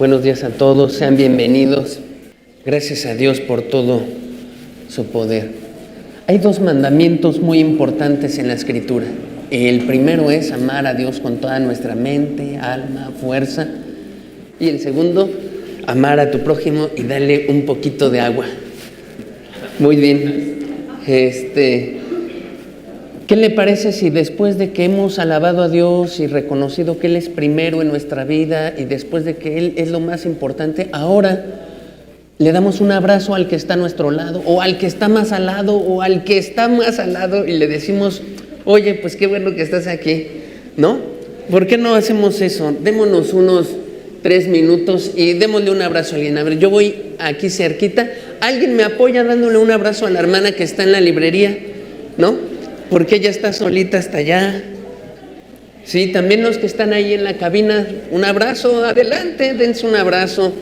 Buenos días a todos, sean bienvenidos. Gracias a Dios por todo su poder. Hay dos mandamientos muy importantes en la Escritura. El primero es amar a Dios con toda nuestra mente, alma, fuerza. Y el segundo, amar a tu prójimo y darle un poquito de agua. Muy bien. ¿Qué le parece si después de que hemos alabado a Dios y reconocido que Él es primero en nuestra vida y después de que Él es lo más importante, ahora le damos un abrazo al que está a nuestro lado o al que está más al lado o al que está más al lado y le decimos, oye, pues qué bueno que estás aquí, ¿no? ¿Por qué no hacemos eso? Démonos unos 3 minutos y démosle un abrazo a alguien. A ver, yo voy aquí cerquita. ¿Alguien me apoya dándole un abrazo a la hermana que está en la librería? ¿No? Porque ella está solita hasta allá. Sí, también los que están ahí en la cabina, un abrazo, adelante, dense un abrazo.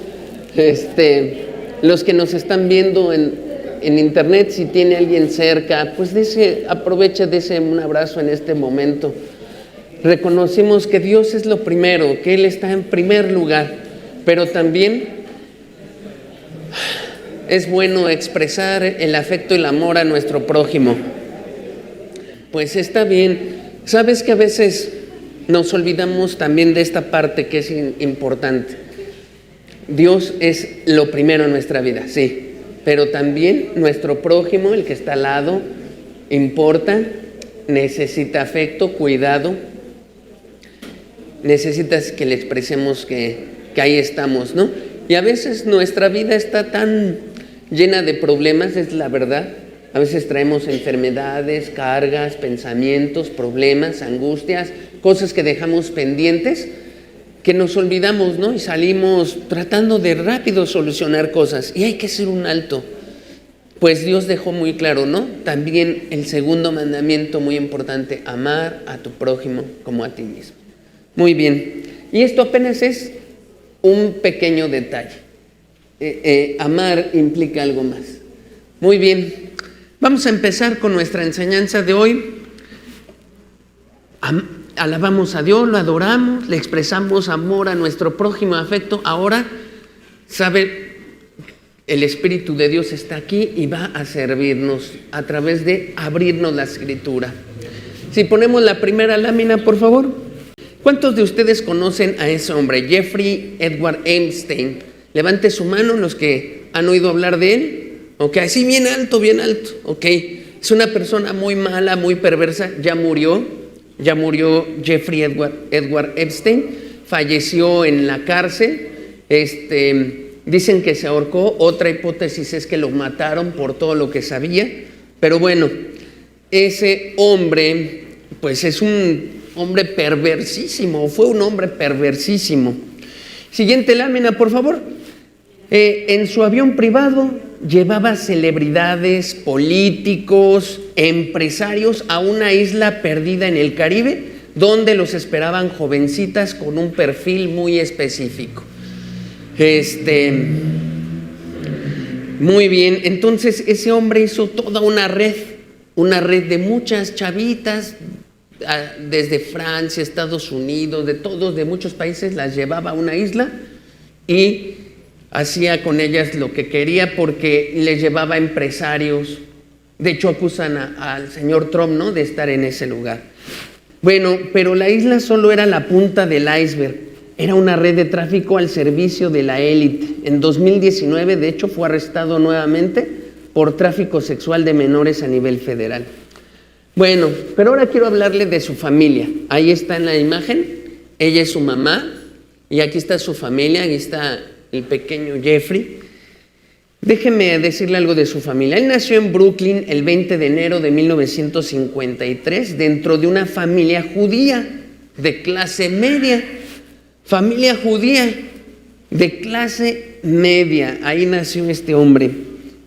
Los que nos están viendo en internet, si tiene alguien cerca, pues aproveche, dese un abrazo en este momento. Reconocimos que Dios es lo primero, que Él está en primer lugar, pero también es bueno expresar el afecto y el amor a nuestro prójimo. Pues está bien. Sabes que a veces nos olvidamos también de esta parte que es importante. Dios es lo primero en nuestra vida, sí, pero también nuestro prójimo, el que está al lado, importa, necesita afecto, cuidado, necesitas que le expresemos que ahí estamos, ¿no? Y a veces nuestra vida está tan llena de problemas, es la verdad. A veces traemos enfermedades, cargas, pensamientos, problemas, angustias, cosas que dejamos pendientes, que nos olvidamos, ¿no? Y salimos tratando de rápido solucionar cosas. Y hay que hacer un alto. Pues Dios dejó muy claro, ¿no? También el segundo mandamiento muy importante, amar a tu prójimo como a ti mismo. Muy bien. Y esto apenas es un pequeño detalle. Amar implica algo más. Muy bien. Vamos a empezar con nuestra enseñanza de hoy. Alabamos a Dios, lo adoramos, le expresamos amor a nuestro prójimo, afecto. Ahora, sabe, el Espíritu de Dios está aquí y va a servirnos a través de abrirnos la Escritura. Si ponemos la primera lámina, por favor. ¿Cuántos de ustedes conocen a ese hombre, Jeffrey Edward Epstein? Levante su mano los que han oído hablar de él. Ok, así bien alto, ok. Es una persona muy mala, muy perversa, ya murió Jeffrey Edward Epstein, falleció en la cárcel, dicen que se ahorcó, otra hipótesis es que lo mataron por todo lo que sabía, pero bueno, ese hombre, pues es un hombre perversísimo, fue un hombre perversísimo. Siguiente lámina, por favor. En su avión privado llevaba celebridades, políticos, empresarios a una isla perdida en el Caribe, donde los esperaban jovencitas con un perfil muy específico. Muy bien, entonces ese hombre hizo toda una red de muchas chavitas, desde Francia, Estados Unidos, de muchos países, las llevaba a una isla y hacía con ellas lo que quería porque les llevaba empresarios. De hecho, acusan al señor Trump, ¿no?, de estar en ese lugar. Bueno, pero la isla solo era la punta del iceberg. Era una red de tráfico al servicio de la élite. En 2019, de hecho, fue arrestado nuevamente por tráfico sexual de menores a nivel federal. Bueno, pero ahora quiero hablarle de su familia. Ahí está en la imagen. Ella es su mamá y aquí está su familia. Aquí está el pequeño Jeffrey. Déjeme decirle algo de su familia. Él nació en Brooklyn el 20 de enero de 1953 dentro de una familia judía de clase media. Familia judía de clase media. Ahí nació este hombre.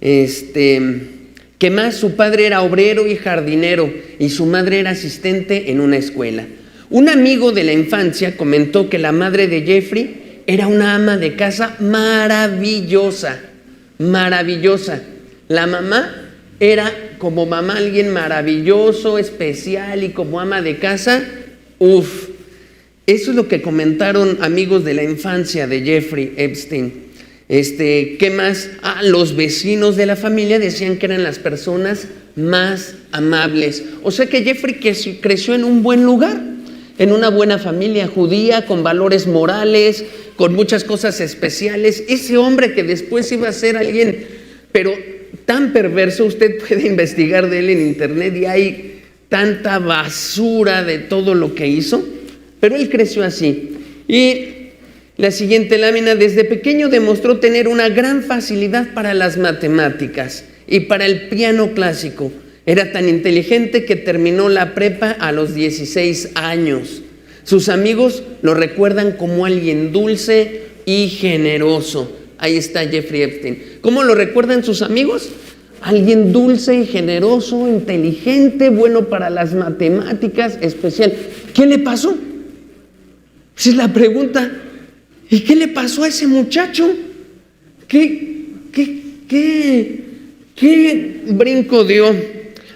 Que más, su padre era obrero y jardinero y su madre era asistente en una escuela. Un amigo de la infancia comentó que la madre de Jeffrey era una ama de casa maravillosa. La mamá era como mamá alguien maravilloso, especial, y como ama de casa, Eso es lo que comentaron amigos de la infancia de Jeffrey Epstein. ¿Qué más? Los vecinos de la familia decían que eran las personas más amables. O sea que Jeffrey creció en un buen lugar, en una buena familia judía, con valores morales, con muchas cosas especiales. Ese hombre que después iba a ser alguien, pero tan perverso, usted puede investigar de él en internet y hay tanta basura de todo lo que hizo, pero él creció así. Y la siguiente lámina: desde pequeño demostró tener una gran facilidad para las matemáticas y para el piano clásico. Era tan inteligente que terminó la prepa a los 16 años. Sus amigos lo recuerdan como alguien dulce y generoso. Ahí está Jeffrey Epstein. ¿Cómo lo recuerdan sus amigos? Alguien dulce y generoso, inteligente, bueno para las matemáticas, especial. ¿Qué le pasó? Esa es la pregunta. ¿Y qué le pasó a ese muchacho? ¿Qué brinco dio?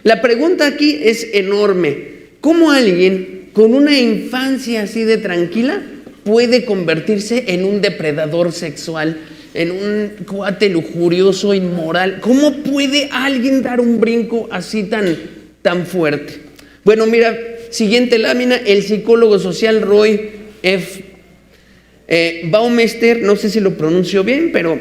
La pregunta aquí es enorme. ¿Cómo alguien con una infancia así de tranquila puede convertirse en un depredador sexual, en un cuate lujurioso, inmoral? ¿Cómo puede alguien dar un brinco así tan fuerte? Bueno, mira, siguiente lámina: el psicólogo social Roy F. Baumeister, no sé si lo pronuncio bien, pero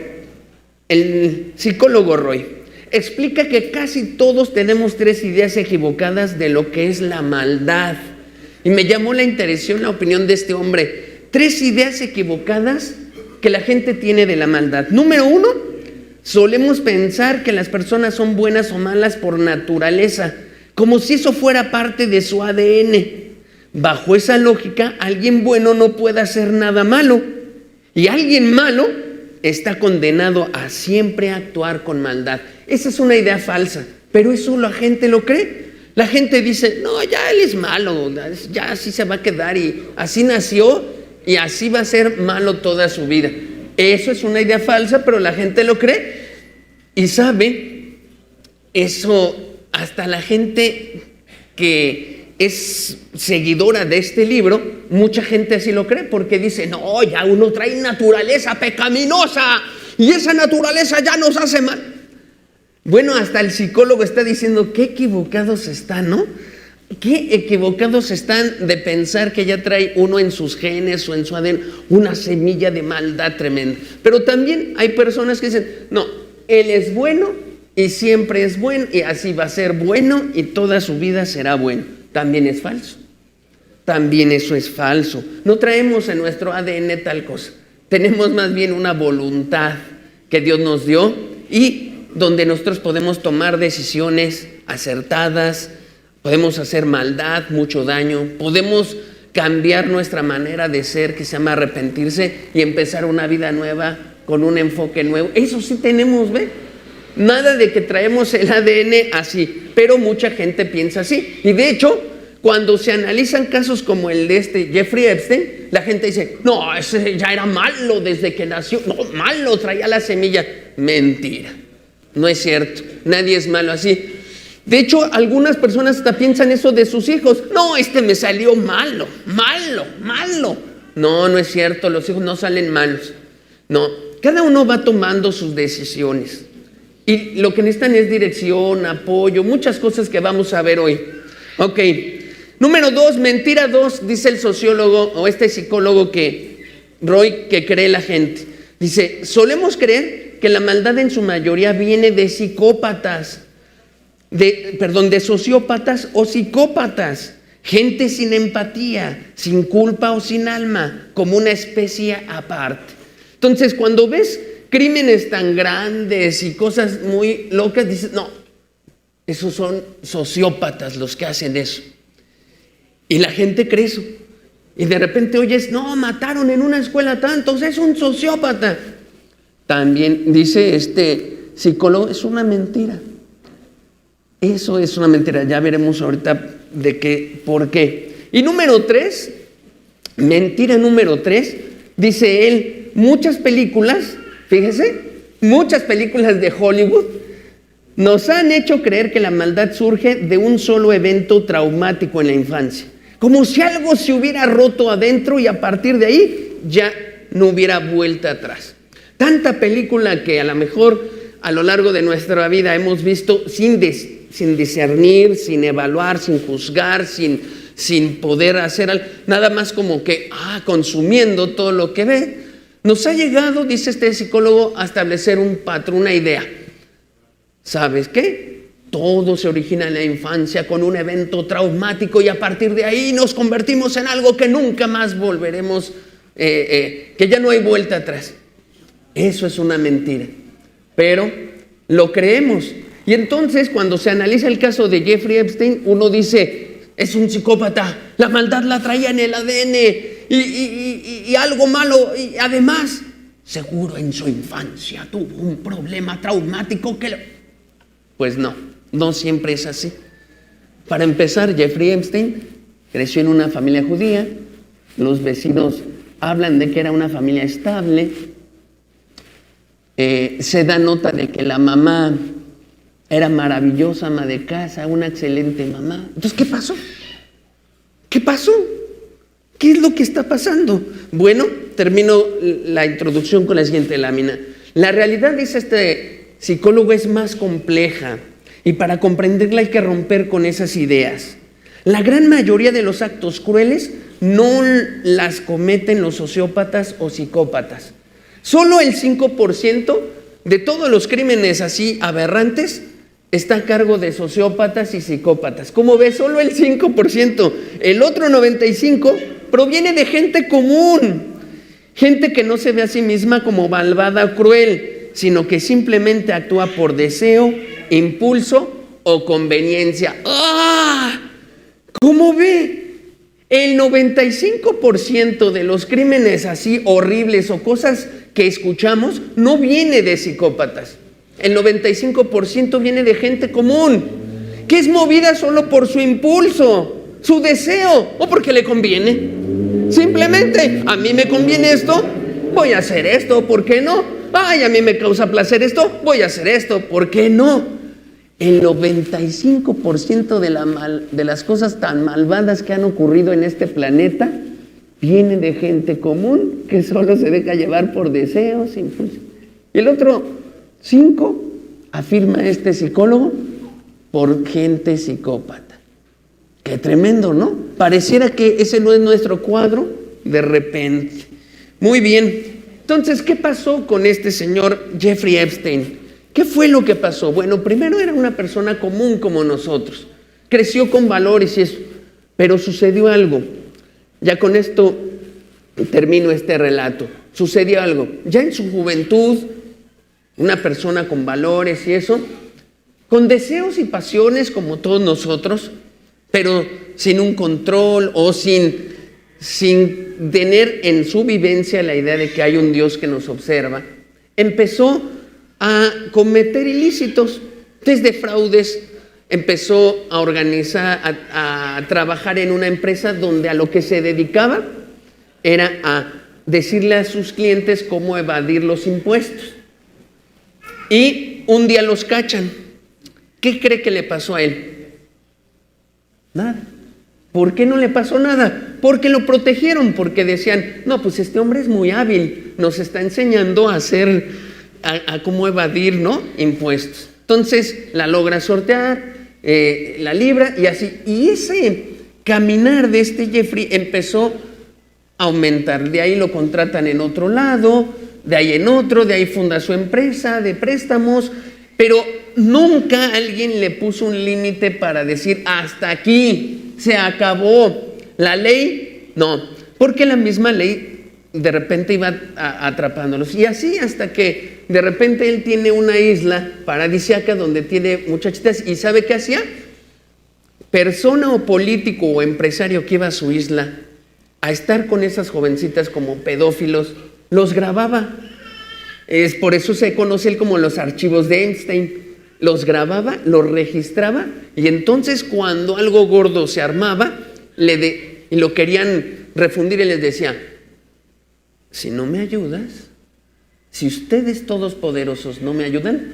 el psicólogo Roy explica que casi todos tenemos 3 ideas equivocadas de lo que es la maldad. Y me llamó la atención la opinión de este hombre. 3 ideas equivocadas que la gente tiene de la maldad. Número 1, solemos pensar que las personas son buenas o malas por naturaleza, como si eso fuera parte de su ADN. Bajo esa lógica, alguien bueno no puede hacer nada malo, y alguien malo está condenado a siempre actuar con maldad. Esa es una idea falsa, pero eso la gente lo cree. La gente dice: no, ya él es malo, ya así se va a quedar, y así nació y así va a ser malo toda su vida. Eso es una idea falsa, pero la gente lo cree. Y sabe, eso hasta la gente que es seguidora de este libro, mucha gente así lo cree, porque dice: no, ya uno trae naturaleza pecaminosa y esa naturaleza ya nos hace mal. Bueno, hasta el psicólogo está diciendo: qué equivocados están, ¿no? Qué equivocados están de pensar que ya trae uno en sus genes o en su ADN una semilla de maldad tremenda. Pero también hay personas que dicen: no, él es bueno y siempre es bueno y así va a ser bueno y toda su vida será bueno. También es falso. También eso es falso. No traemos en nuestro ADN tal cosa. Tenemos más bien una voluntad que Dios nos dio y donde nosotros podemos tomar decisiones acertadas, podemos hacer maldad, mucho daño, podemos cambiar nuestra manera de ser, que se llama arrepentirse, y empezar una vida nueva con un enfoque nuevo. Eso sí tenemos, ¿ve? Nada de que traemos el ADN así, pero mucha gente piensa así. Y de hecho, cuando se analizan casos como el de Jeffrey Epstein, la gente dice: no, ese ya era malo desde que nació, no, malo, traía la semilla. Mentira, no es cierto, nadie es malo así. De hecho, algunas personas hasta piensan eso de sus hijos: no, me salió malo. No, no es cierto, los hijos no salen malos. No, cada uno va tomando sus decisiones. Y lo que necesitan es dirección, apoyo, muchas cosas que vamos a ver hoy. Ok, número 2, mentira 2, dice el sociólogo o psicólogo Roy, que cree la gente. Dice: solemos creer que la maldad en su mayoría viene de psicópatas, de sociópatas o psicópatas, gente sin empatía, sin culpa o sin alma, como una especie aparte. Entonces, cuando ves crímenes tan grandes y cosas muy locas, dices: no, esos son sociópatas los que hacen eso. Y la gente cree eso. Y de repente oyes: no, mataron en una escuela tantos, es un sociópata. También dice este psicólogo: es una mentira. Eso es una mentira. Ya veremos ahorita por qué. Y número 3, mentira número 3, dice él: muchas películas, fíjese, muchas películas de Hollywood nos han hecho creer que la maldad surge de un solo evento traumático en la infancia. Como si algo se hubiera roto adentro y a partir de ahí ya no hubiera vuelta atrás. Tanta película que a lo mejor a lo largo de nuestra vida hemos visto sin discernir, sin evaluar, sin juzgar, sin poder hacer algo, nada más como que consumiendo todo lo que ve. Nos ha llegado, dice este psicólogo, a establecer un patrón, una idea. ¿Sabes qué? Todo se origina en la infancia con un evento traumático y a partir de ahí nos convertimos en algo que nunca más volveremos, que ya no hay vuelta atrás. Eso es una mentira, pero lo creemos. Y entonces cuando se analiza el caso de Jeffrey Epstein, uno dice, es un psicópata, la maldad la traía en el ADN y algo malo, y además, seguro en su infancia tuvo un problema traumático Pues no siempre es así. Para empezar, Jeffrey Epstein creció en una familia judía, los vecinos hablan de que era una familia estable, se da nota de que la mamá era maravillosa, ama de casa, una excelente mamá. Entonces, ¿qué pasó? ¿Qué pasó? ¿Qué es lo que está pasando? Bueno, termino la introducción con la siguiente lámina. La realidad, dice este psicólogo, es más compleja y para comprenderla hay que romper con esas ideas. La gran mayoría de los actos crueles no las cometen los sociópatas o psicópatas. Solo el 5% de todos los crímenes así aberrantes está a cargo de sociópatas y psicópatas. Como ves, solo el 5%. El otro 95% proviene de gente común. Gente que no se ve a sí misma como malvada o cruel, sino que simplemente actúa por deseo, impulso o conveniencia. ¿Cómo ve? El 95% de los crímenes así horribles o cosas que escuchamos no viene de psicópatas. El 95% viene de gente común, que es movida solo por su impulso, su deseo o porque le conviene. Simplemente, a mí me conviene esto, voy a hacer esto, ¿por qué no? A mí me causa placer esto, voy a hacer esto, ¿por qué no? El 95% de las cosas tan malvadas que han ocurrido en este planeta viene de gente común que solo se deja llevar por deseos, impulsos. Y el otro 5%, afirma este psicólogo, por gente psicópata. Qué tremendo, ¿no? Pareciera que ese no es nuestro cuadro de repente. Muy bien. Entonces, ¿qué pasó con este señor Jeffrey Epstein? ¿Qué fue lo que pasó? Bueno, primero era una persona común como nosotros. Creció con valores y eso. Pero sucedió algo. Ya con esto termino este relato. Sucedió algo. Ya en su juventud, una persona con valores y eso, con deseos y pasiones como todos nosotros, pero sin un control o sin tener en su vivencia la idea de que hay un Dios que nos observa, empezó a cometer ilícitos, desde fraudes, empezó a organizar, a trabajar en una empresa donde a lo que se dedicaba era a decirle a sus clientes cómo evadir los impuestos. Y un día los cachan. ¿Qué cree que le pasó a él? Nada. ¿Por qué no le pasó nada? Porque lo protegieron, porque decían, no, pues este hombre es muy hábil, nos está enseñando a cómo evadir, ¿no?, impuestos. Entonces la logra sortear, la libra y así. Y ese caminar de este Jeffrey empezó a aumentar. De ahí lo contratan en otro lado, de ahí en otro, de ahí funda su empresa de préstamos, pero nunca alguien le puso un límite para decir, hasta aquí, se acabó. La ley, no, porque la misma ley de repente iba atrapándolos. Y así hasta que de repente él tiene una isla paradisíaca donde tiene muchachitas. ¿Y sabe qué hacía? Persona o político o empresario que iba a su isla a estar con esas jovencitas como pedófilos, los grababa. Es por eso se conoce él como los archivos de Epstein. Los grababa, los registraba y entonces cuando algo gordo se armaba y lo querían refundir, él les decía, si no me ayudas, si ustedes todos poderosos no me ayudan,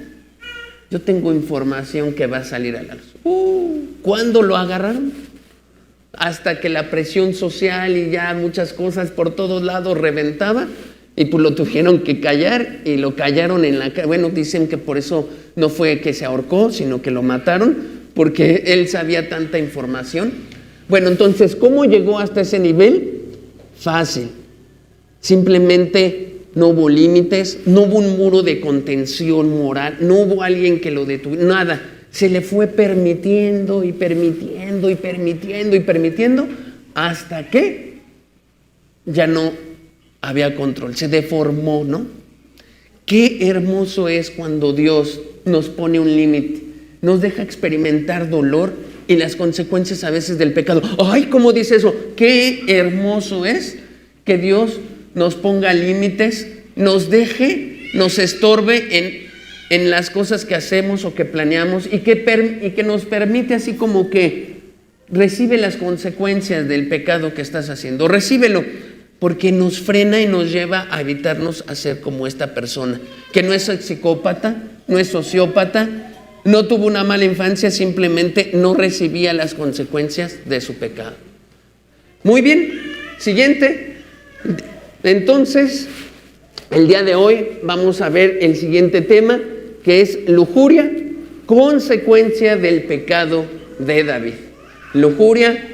yo tengo información que va a salir a la luz. ¿Cuándo lo agarraron? hasta que la presión social y ya muchas cosas por todos lados reventaba, y pues lo tuvieron que callar, y lo callaron en la... Bueno, dicen que por eso no fue que se ahorcó, sino que lo mataron, porque él sabía tanta información. Bueno, entonces, ¿cómo llegó hasta ese nivel? Fácil. Simplemente no hubo límites, no hubo un muro de contención moral, no hubo alguien que lo detuviera, nada. Se le fue permitiendo y permitiendo y permitiendo y permitiendo hasta que ya no había control, se deformó, ¿no? Qué hermoso es cuando Dios nos pone un límite, nos deja experimentar dolor y las consecuencias a veces del pecado. ¡Ay, cómo dice eso! Qué hermoso es que Dios nos ponga límites, nos deje, nos estorbe en las cosas que hacemos o que planeamos y que nos permite así como que recibe las consecuencias del pecado que estás haciendo. Recíbelo, porque nos frena y nos lleva a evitarnos hacer como esta persona, que no es psicópata, no es sociópata, no tuvo una mala infancia, simplemente no recibía las consecuencias de su pecado. Muy bien, siguiente. Entonces, el día de hoy vamos a ver el siguiente tema, que es lujuria, consecuencia del pecado de David. Lujuria,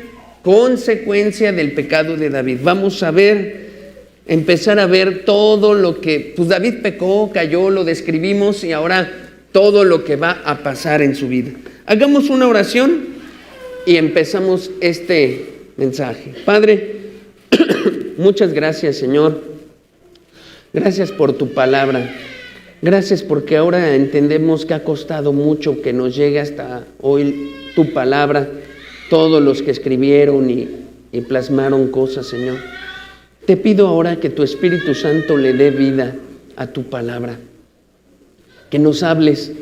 consecuencia del pecado de David. Vamos a empezar a ver todo lo que, pues David pecó, cayó, lo describimos, y ahora todo lo que va a pasar en su vida. Hagamos una oración y empezamos este mensaje. Padre, muchas gracias, Señor. Gracias por tu palabra. Gracias porque ahora entendemos que ha costado mucho que nos llegue hasta hoy tu palabra. Todos los que escribieron y plasmaron cosas, Señor. Te pido ahora que tu Espíritu Santo le dé vida a tu palabra. Que nos hables,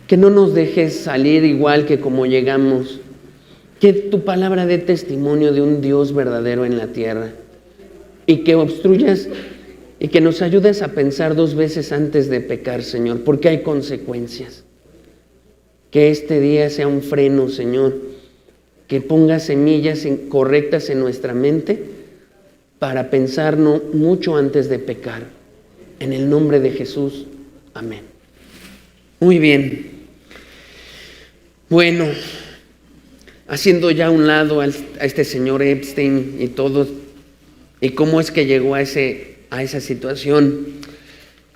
que no nos dejes salir igual que como llegamos. Que tu palabra dé testimonio de un Dios verdadero en la tierra. Y que obstruyas y que nos ayudes a pensar 2 veces antes de pecar, Señor, porque hay consecuencias. Que este día sea un freno, Señor, que ponga semillas correctas en nuestra mente para pensar mucho antes de pecar. En el nombre de Jesús, amén. Muy bien. Bueno, haciendo ya a un lado a este señor Epstein y todo, y cómo es que llegó a esa situación.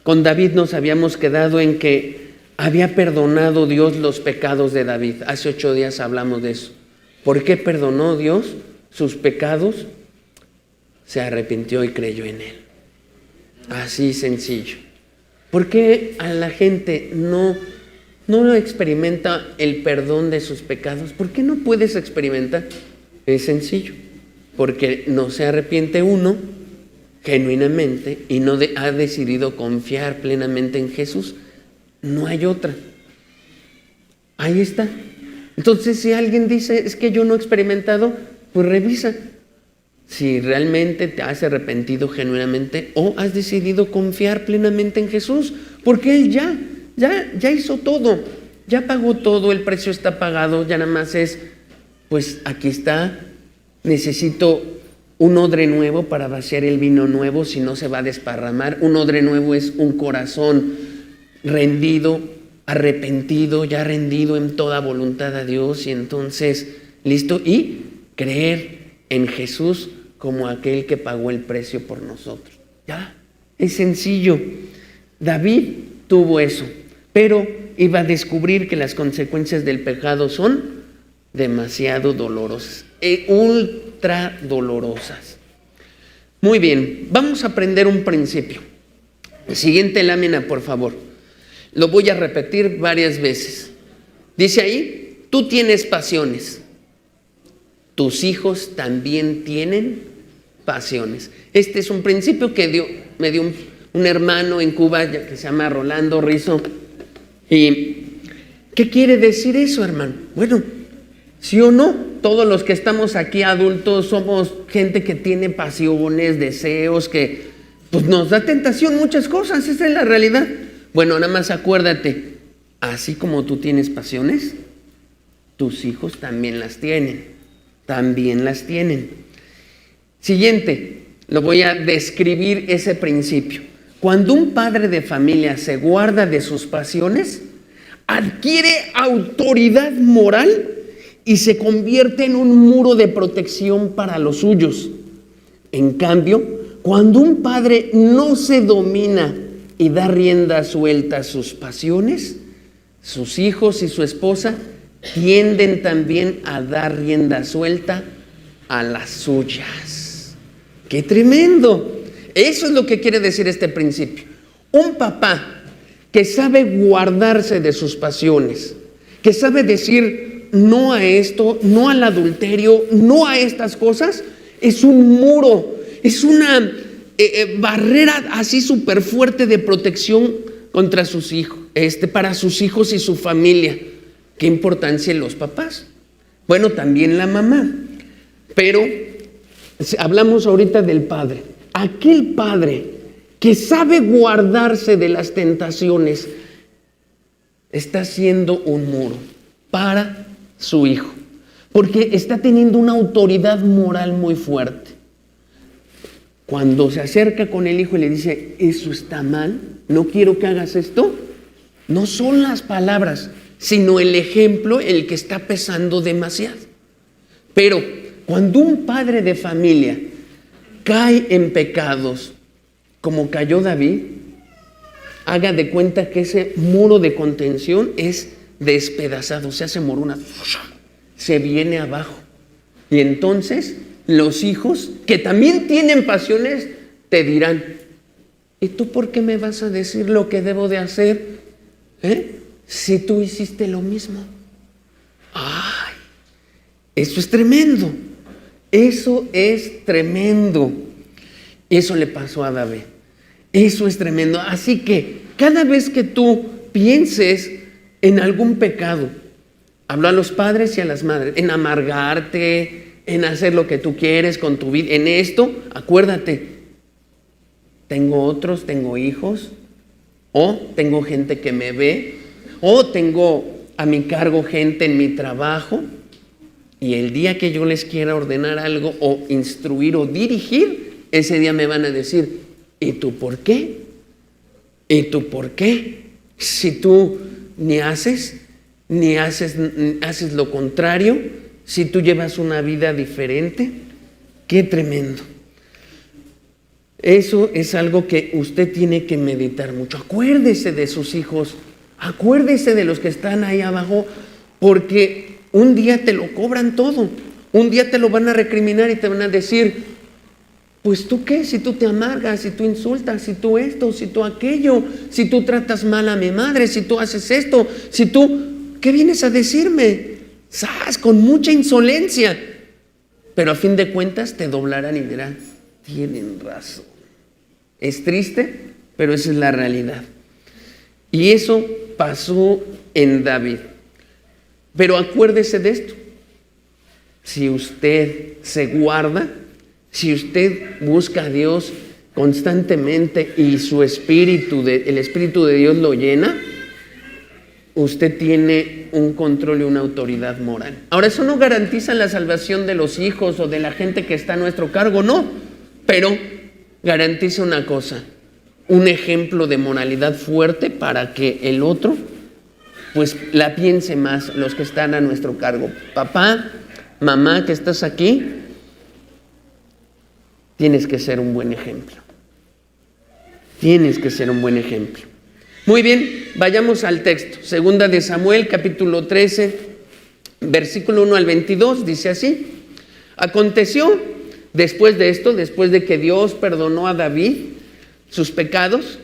Con David nos habíamos quedado en que había perdonado Dios los pecados de David. Hace 8 días hablamos de eso. ¿Por qué perdonó Dios sus pecados? Se arrepintió y creyó en Él. Así sencillo. ¿Por qué a la gente no experimenta el perdón de sus pecados? ¿Por qué no puedes experimentar? Es sencillo. Porque no se arrepiente uno genuinamente y no ha decidido confiar plenamente en Jesús. No hay otra. Ahí está. Entonces, si alguien dice, es que yo no he experimentado, pues revisa si realmente te has arrepentido genuinamente o has decidido confiar plenamente en Jesús, porque Él ya hizo todo, ya pagó todo, el precio está pagado, ya nada más es, pues aquí está, necesito un odre nuevo para vaciar el vino nuevo, si no se va a desparramar. Un odre nuevo es un corazón rendido, arrepentido, ya rendido en toda voluntad a Dios, y entonces, listo, y creer en Jesús como aquel que pagó el precio por nosotros. Ya, es sencillo. David tuvo eso, pero iba a descubrir que las consecuencias del pecado son demasiado dolorosas, ultra dolorosas. Muy bien, vamos a aprender un principio. Siguiente lámina, por favor. Lo voy a repetir varias veces. Dice ahí, tú tienes pasiones. Tus hijos también tienen pasiones. Este es un principio que me dio un hermano en Cuba que se llama Rolando Rizzo. ¿Y qué quiere decir eso, hermano? Bueno, sí o no, todos los que estamos aquí adultos somos gente que tiene pasiones, deseos, que pues nos da tentación muchas cosas, esa es la realidad. Bueno, nada más acuérdate, así como tú tienes pasiones, tus hijos también las tienen. también las tienen. Siguiente, lo voy a describir ese principio. Cuando un padre de familia se guarda de sus pasiones, adquiere autoridad moral y se convierte en un muro de protección para los suyos. En cambio, cuando un padre no se domina y da rienda suelta a sus pasiones, sus hijos y su esposa tienden también a dar rienda suelta a las suyas. ¡Qué tremendo! Eso es lo que quiere decir este principio. Un papá que sabe guardarse de sus pasiones, que sabe decir no a esto, no al adulterio, no a estas cosas, es un muro, es una barrera así súper fuerte de protección contra sus hijos, para sus hijos y su familia. ¿Qué importancia en los papás? Bueno, también la mamá. Pero hablamos ahorita del padre. Aquel padre que sabe guardarse de las tentaciones está haciendo un muro para su hijo, porque está teniendo una autoridad moral muy fuerte. Cuando se acerca con el hijo y le dice, eso está mal, no quiero que hagas esto, no son las palabras, sino el ejemplo el que está pesando demasiado. Pero cuando un padre de familia cae en pecados, como cayó David, haga de cuenta que ese muro de contención es despedazado, se hace moruna, se viene abajo. Y entonces los hijos, que también tienen pasiones, te dirán, ¿y tú por qué me vas a decir lo que debo de hacer? Si tú hiciste lo mismo. ¡Ay! Eso es tremendo. Eso es tremendo. Eso le pasó a David. Eso es tremendo. Así que cada vez que tú pienses en algún pecado, hablo a los padres y a las madres, en amargarte, en hacer lo que tú quieres con tu vida, en esto, acuérdate, tengo otros, tengo hijos, o tengo gente que me ve, o tengo a mi cargo gente en mi trabajo, y el día que yo les quiera ordenar algo o instruir o dirigir, ese día me van a decir, ¿y tú por qué? ¿Y tú por qué? Si tú ni haces lo contrario, si tú llevas una vida diferente, qué tremendo. Eso es algo que usted tiene que meditar mucho. Acuérdese de sus hijos, acuérdese de los que están ahí abajo, porque un día te lo cobran todo. Un día te lo van a recriminar y te van a decir, pues tú qué, si tú te amargas, si tú insultas, si tú esto, si tú aquello, si tú tratas mal a mi madre, si tú haces esto, si tú, ¿qué vienes a decirme? ¡Sas! Con mucha insolencia. Pero a fin de cuentas te doblarán y dirán, tienen razón. Es triste, pero esa es la realidad. Y eso pasó en David. Pero acuérdese de esto. Si usted se guarda, si usted busca a Dios constantemente y su espíritu, el Espíritu de Dios lo llena, usted tiene un control y una autoridad moral. Ahora, eso no garantiza la salvación de los hijos o de la gente que está a nuestro cargo, no. Pero garantiza una cosa, un ejemplo de moralidad fuerte para que el otro, pues la piense más, los que están a nuestro cargo. Papá, mamá, que estás aquí, tienes que ser un buen ejemplo. Tienes que ser un buen ejemplo. Muy bien, vayamos al texto. Segunda de Samuel, capítulo 13, versículo 1 al 22, dice así. Aconteció después de esto, después de que Dios perdonó a David sus pecados,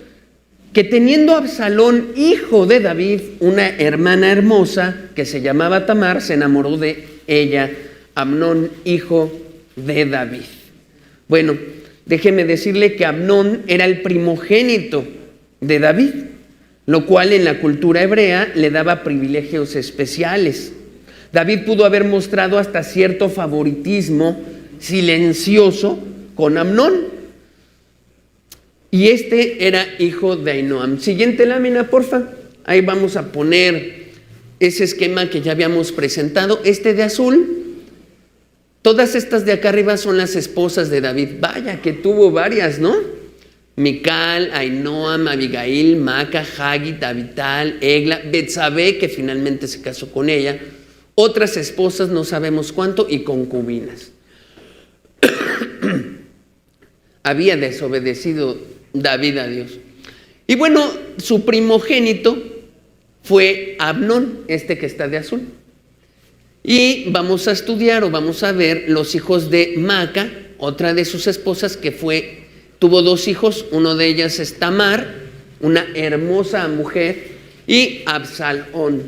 que teniendo Absalón, hijo de David, una hermana hermosa que se llamaba Tamar, se enamoró de ella, Amnón, hijo de David. Bueno, déjeme decirle que Amnón era el primogénito de David, lo cual en la cultura hebrea le daba privilegios especiales. David pudo haber mostrado hasta cierto favoritismo silencioso con Amnón. Y este era hijo de Ahinoam. Siguiente lámina, porfa. Ahí vamos a poner ese esquema que ya habíamos presentado. Este de azul, Todas estas de acá arriba son las esposas de David. Vaya que tuvo varias, ¿no? Mical, Ahinoam, Abigail, Maca, Hagit, Abital, Egla, Betsabé, que finalmente se casó con ella, otras esposas, no sabemos cuánto, y concubinas. Había desobedecido David a Dios. Y bueno, su primogénito fue Amnón, este que está de azul. Y vamos a estudiar o vamos a ver los hijos de Maca, otra de sus esposas que tuvo dos hijos, uno de ellas es Tamar, una hermosa mujer, y Absalón,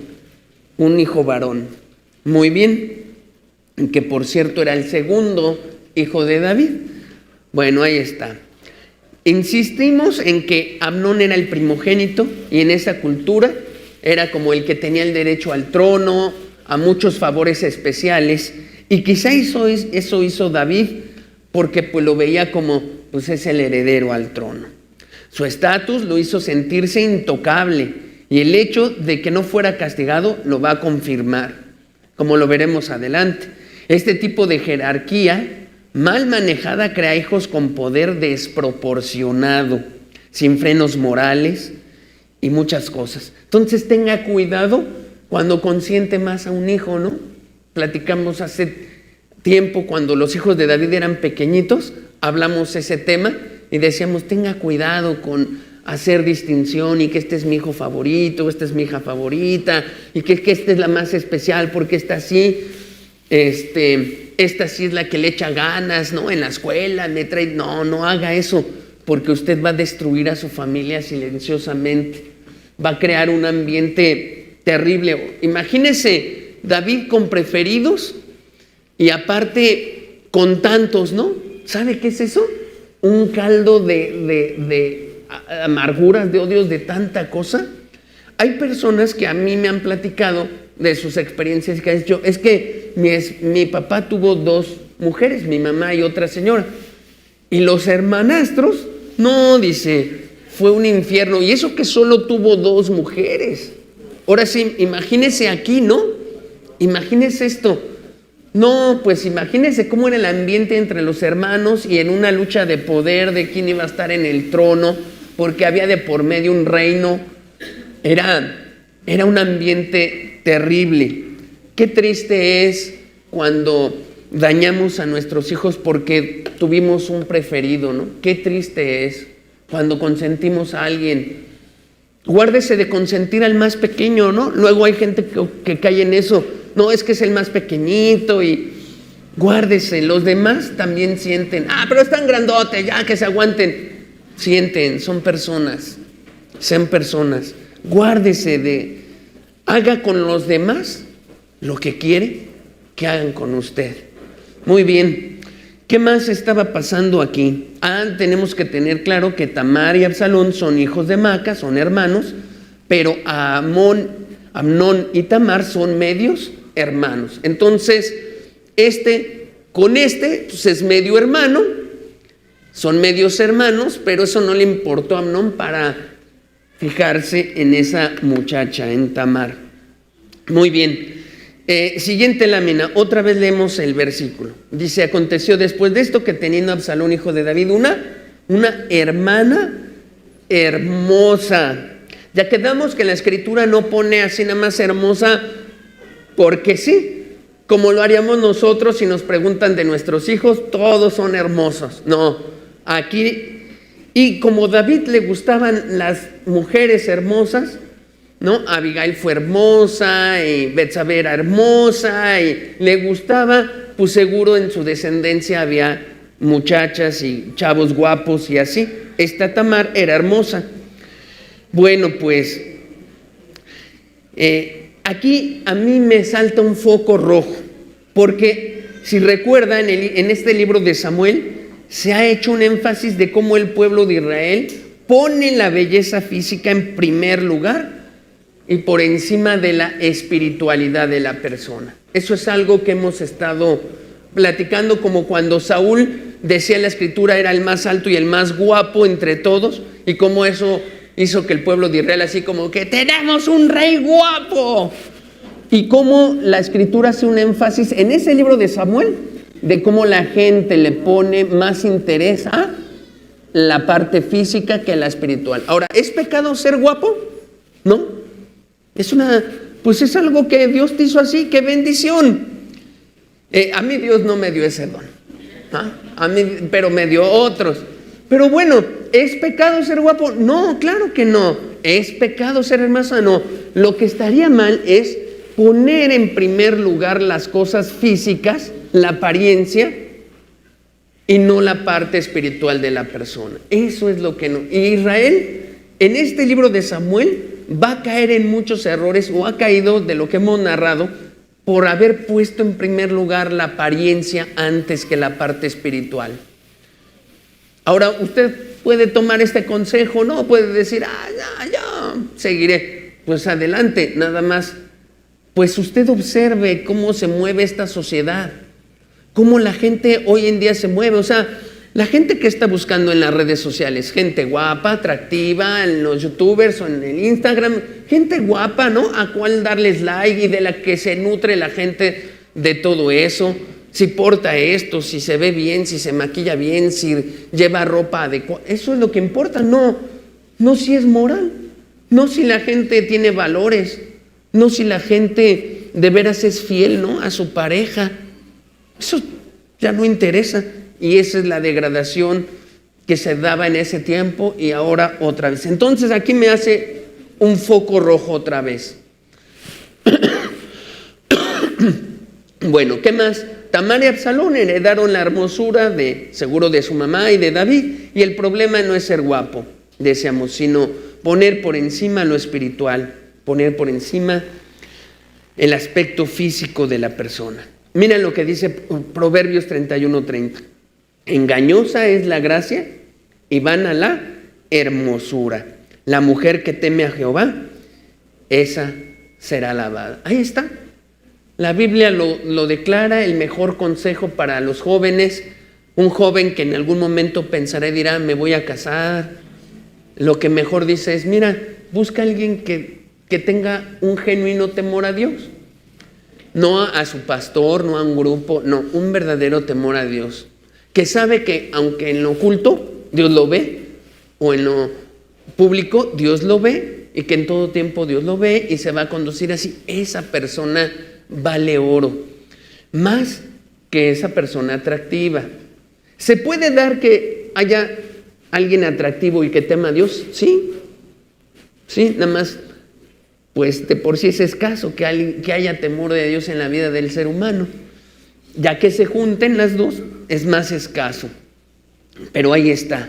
un hijo varón. Muy bien, que por cierto era el segundo hijo de David. Bueno, ahí está. Insistimos en que Amnón era el primogénito y en esa cultura era como el que tenía el derecho al trono, a muchos favores especiales, y quizá eso hizo David porque pues lo veía como pues es el heredero al trono. Su estatus lo hizo sentirse intocable y el hecho de que no fuera castigado lo va a confirmar, como lo veremos adelante. Este tipo de jerarquía mal manejada crea hijos con poder desproporcionado, sin frenos morales y muchas cosas. Entonces tenga cuidado cuando consiente más a un hijo, ¿no? Platicamos hace tiempo cuando los hijos de David eran pequeñitos, hablamos ese tema y decíamos, tenga cuidado con hacer distinción y que este es mi hijo favorito, esta es mi hija favorita y que esta es la más especial porque esta sí, esta sí es la que le echa ganas, ¿no? En la escuela, no haga eso porque usted va a destruir a su familia silenciosamente, va a crear un ambiente terrible. Imagínese David con preferidos y aparte con tantos, ¿no? ¿Sabe qué es eso? Un caldo de amarguras, de odios, de tanta cosa. Hay personas que a mí me han platicado de sus experiencias que ha hecho. Es que mi papá tuvo dos mujeres, mi mamá y otra señora. Y los hermanastros, no, dice, fue un infierno. Y eso que solo tuvo dos mujeres. Ahora sí, imagínese aquí, ¿no? Imagínese esto. No, pues imagínese cómo era el ambiente entre los hermanos y en una lucha de poder de quién iba a estar en el trono, porque había de por medio un reino. Era un ambiente terrible. Qué triste es cuando dañamos a nuestros hijos porque tuvimos un preferido, ¿no? Qué triste es cuando consentimos a alguien. Guárdese de consentir al más pequeño, ¿no? Luego hay gente que cae en eso. No, es que es el más pequeñito y guárdese. Los demás también sienten. Pero están grandotes, ya que se aguanten. Sienten, son personas. Sean personas. Guárdese haga con los demás lo que quiere que hagan con usted. Muy bien. ¿Qué más estaba pasando aquí? Tenemos que tener claro que Tamar y Absalón son hijos de Maca, son hermanos, pero Amnón y Tamar son medios hermanos. Entonces, con pues es medio hermano, son medios hermanos, pero eso no le importó a Amnón para fijarse en esa muchacha, en Tamar. Muy bien. Siguiente lámina, otra vez leemos el versículo. Dice, aconteció después de esto que teniendo Absalón, hijo de David, una hermana hermosa. Ya quedamos que la escritura no pone así nada más hermosa porque sí, como lo haríamos nosotros si nos preguntan de nuestros hijos, todos son hermosos. No, aquí, y como David le gustaban las mujeres hermosas, ¿no? Abigail fue hermosa y Betsabé era hermosa y le gustaba, pues seguro en su descendencia había muchachas y chavos guapos y así. Esta Tamar era hermosa. Bueno, pues aquí a mí me salta un foco rojo, porque si recuerdan en este libro de Samuel se ha hecho un énfasis de cómo el pueblo de Israel pone la belleza física en primer lugar y por encima de la espiritualidad de la persona. Eso es algo que hemos estado platicando, como cuando Saúl, decía en la escritura, era el más alto y el más guapo entre todos, y cómo eso hizo que el pueblo de Israel así como que tenemos un rey guapo, y cómo la escritura hace un énfasis en ese libro de Samuel, de cómo la gente le pone más interés a la parte física que a la espiritual. Ahora, ¿es pecado ser guapo? No. Pues es algo que Dios te hizo así, qué bendición. A mí Dios no me dio ese don, a mí, pero me dio otros. Pero bueno, ¿es pecado ser guapo? No, claro que no. ¿Es pecado ser hermosa? No. Lo que estaría mal es poner en primer lugar las cosas físicas, la apariencia, y no la parte espiritual de la persona. Eso es lo que no. Y Israel, en este libro de Samuel, va a caer en muchos errores, o ha caído de lo que hemos narrado, por haber puesto en primer lugar la apariencia antes que la parte espiritual. Ahora, usted puede tomar este consejo, no puede decir, ya, seguiré. Pues adelante, nada más. Pues usted observe cómo se mueve esta sociedad, cómo la gente hoy en día se mueve. O sea, la gente que está buscando en las redes sociales, gente guapa, atractiva, en los youtubers o en el Instagram, gente guapa, ¿no? A cuál darles like, y de la que se nutre la gente de todo eso. Si porta esto, si se ve bien, si se maquilla bien, si lleva ropa adecuada. Eso es lo que importa, no si es moral, no si la gente tiene valores, no si la gente de veras es fiel, ¿no?, a su pareja. Eso ya no interesa. Y esa es la degradación que se daba en ese tiempo y ahora otra vez. Entonces aquí me hace un foco rojo otra vez. Bueno, ¿qué más? Tamar y Absalón heredaron la hermosura seguro de su mamá y de David, y el problema no es ser guapo, decíamos, sino poner por encima lo espiritual, poner por encima el aspecto físico de la persona. Miren lo que dice Proverbios 31:30. Engañosa es la gracia y vana la hermosura. La mujer que teme a Jehová, esa será alabada. Ahí está. La Biblia lo declara el mejor consejo para los jóvenes. Un joven que en algún momento pensará y dirá, me voy a casar. Lo que mejor dice es, mira, busca a alguien que tenga un genuino temor a Dios. No a su pastor, no a un grupo, no, un verdadero temor a Dios. Que sabe que aunque en lo oculto Dios lo ve, o en lo público Dios lo ve, y que en todo tiempo Dios lo ve y se va a conducir así. Esa persona vale oro, más que esa persona atractiva. ¿Se puede dar que haya alguien atractivo y que tema a Dios? Sí, nada más, pues de por sí es escaso que haya temor de Dios en la vida del ser humano. Ya que se junten las dos, es más escaso. Pero ahí está.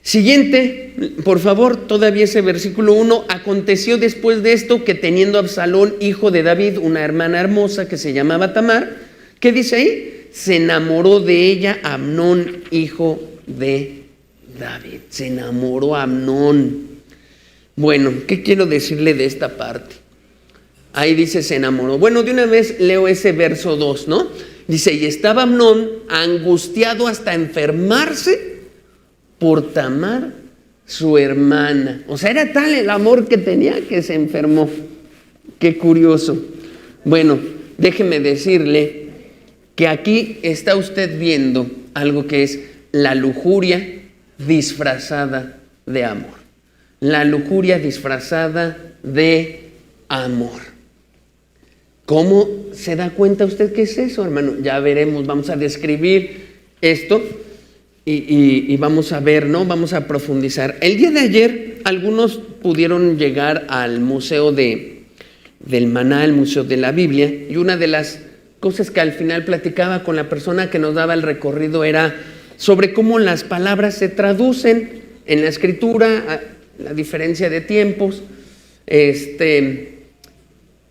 Siguiente, por favor, todavía ese versículo 1. Aconteció después de esto que teniendo Absalón, hijo de David, una hermana hermosa que se llamaba Tamar, ¿qué dice ahí? Se enamoró de ella Amnón, hijo de David. Se enamoró Amnón. Bueno, ¿qué quiero decirle de esta parte? Ahí dice se enamoró. Bueno, de una vez leo ese verso 2, ¿no? Dice, y estaba Amnón angustiado hasta enfermarse por Tamar, su hermana. O sea, era tal el amor que tenía que se enfermó. Qué curioso. Bueno, déjeme decirle que aquí está usted viendo algo que es la lujuria disfrazada de amor. La lujuria disfrazada de amor. ¿Cómo se da cuenta usted qué es eso, hermano? Ya veremos, vamos a describir esto y vamos a ver, ¿no? Vamos a profundizar. El día de ayer algunos pudieron llegar al Museo del Maná, el Museo de la Biblia, y una de las cosas que al final platicaba con la persona que nos daba el recorrido era sobre cómo las palabras se traducen en la escritura, la diferencia de tiempos,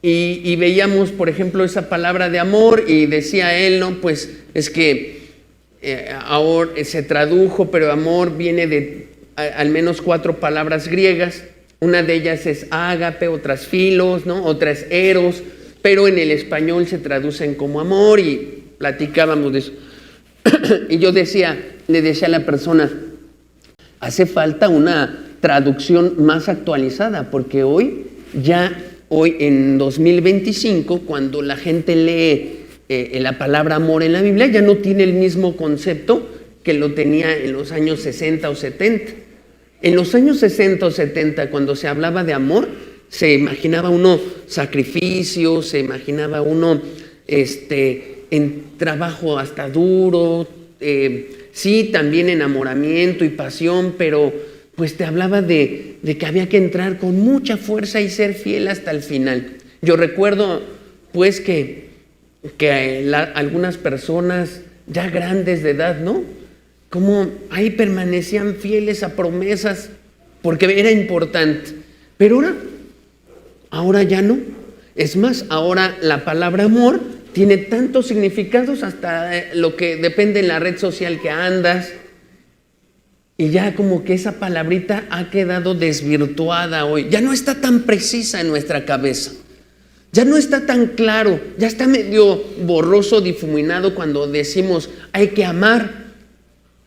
y veíamos, por ejemplo, esa palabra de amor, y decía él, no, pues es que ahora se tradujo, pero amor viene de al menos 4 palabras griegas. Una de ellas es ágape, otras filos, ¿no? Otras eros, pero en el español se traducen como amor, y platicábamos de eso. Y yo le decía a la persona, hace falta una traducción más actualizada, porque hoy en 2025, cuando la gente lee la palabra amor en la Biblia ya no tiene el mismo concepto que lo tenía en los años 60 o 70. En los años 60 o 70, cuando se hablaba de amor, se imaginaba uno sacrificio, se imaginaba uno en trabajo hasta duro, sí, también enamoramiento y pasión, pero pues te hablaba de que había que entrar con mucha fuerza y ser fiel hasta el final. Yo recuerdo pues que algunas personas ya grandes de edad, ¿no? Como ahí permanecían fieles a promesas porque era importante. Pero ahora ya no. Es más, ahora la palabra amor tiene tantos significados hasta lo que depende en la red social que andas. Y ya como que esa palabrita ha quedado desvirtuada hoy. Ya no está tan precisa en nuestra cabeza. Ya no está tan claro. Ya está medio borroso, difuminado cuando decimos hay que amar.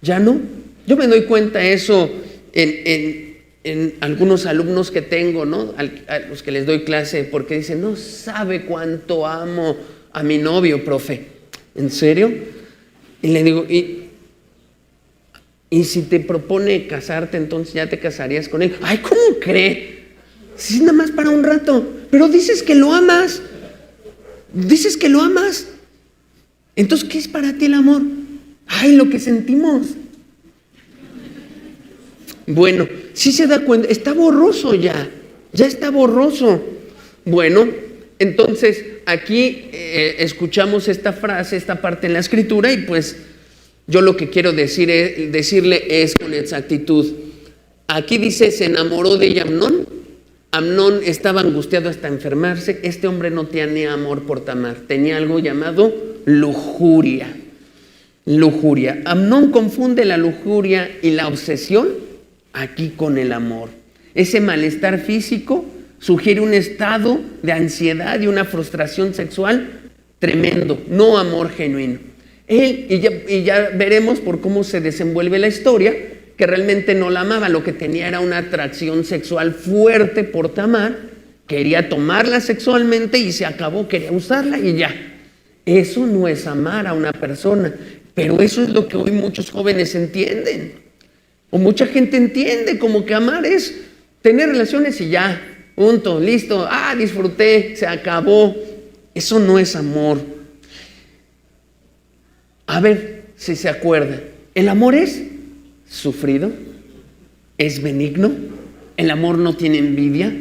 Ya no. Yo me doy cuenta de eso en algunos alumnos que tengo, ¿no? A los que les doy clase, porque dicen, no sabe cuánto amo a mi novio, profe. ¿En serio? Y le digo, ¿y si te propone casarte, entonces ya te casarías con él? Ay, ¿cómo cree? Si es nada más para un rato. Pero dices que lo amas. Dices que lo amas. Entonces, ¿qué es para ti el amor? Ay, lo que sentimos. Bueno, sí se da cuenta, está borroso ya está borroso. Bueno, entonces aquí escuchamos esta frase, esta parte en la escritura y pues yo lo que quiero decirle es con exactitud. Aquí dice, se enamoró de ella Amnón. Amnón estaba angustiado hasta enfermarse. Este hombre no tenía amor por Tamar, tenía algo llamado lujuria. Lujuria. Amnón confunde la lujuria y la obsesión aquí con el amor. Ese malestar físico sugiere un estado de ansiedad y una frustración sexual tremendo, no amor genuino. Y ya veremos por cómo se desenvuelve la historia, que realmente no la amaba, lo que tenía era una atracción sexual fuerte por Tamar, quería tomarla sexualmente y se acabó, quería usarla y ya. Eso no es amar a una persona. Pero eso es lo que hoy muchos jóvenes entienden. O mucha gente entiende como que amar es tener relaciones y ya, punto, listo, disfruté, se acabó. Eso no es amor. A ver si se acuerda. El amor es sufrido, es benigno, el amor no tiene envidia.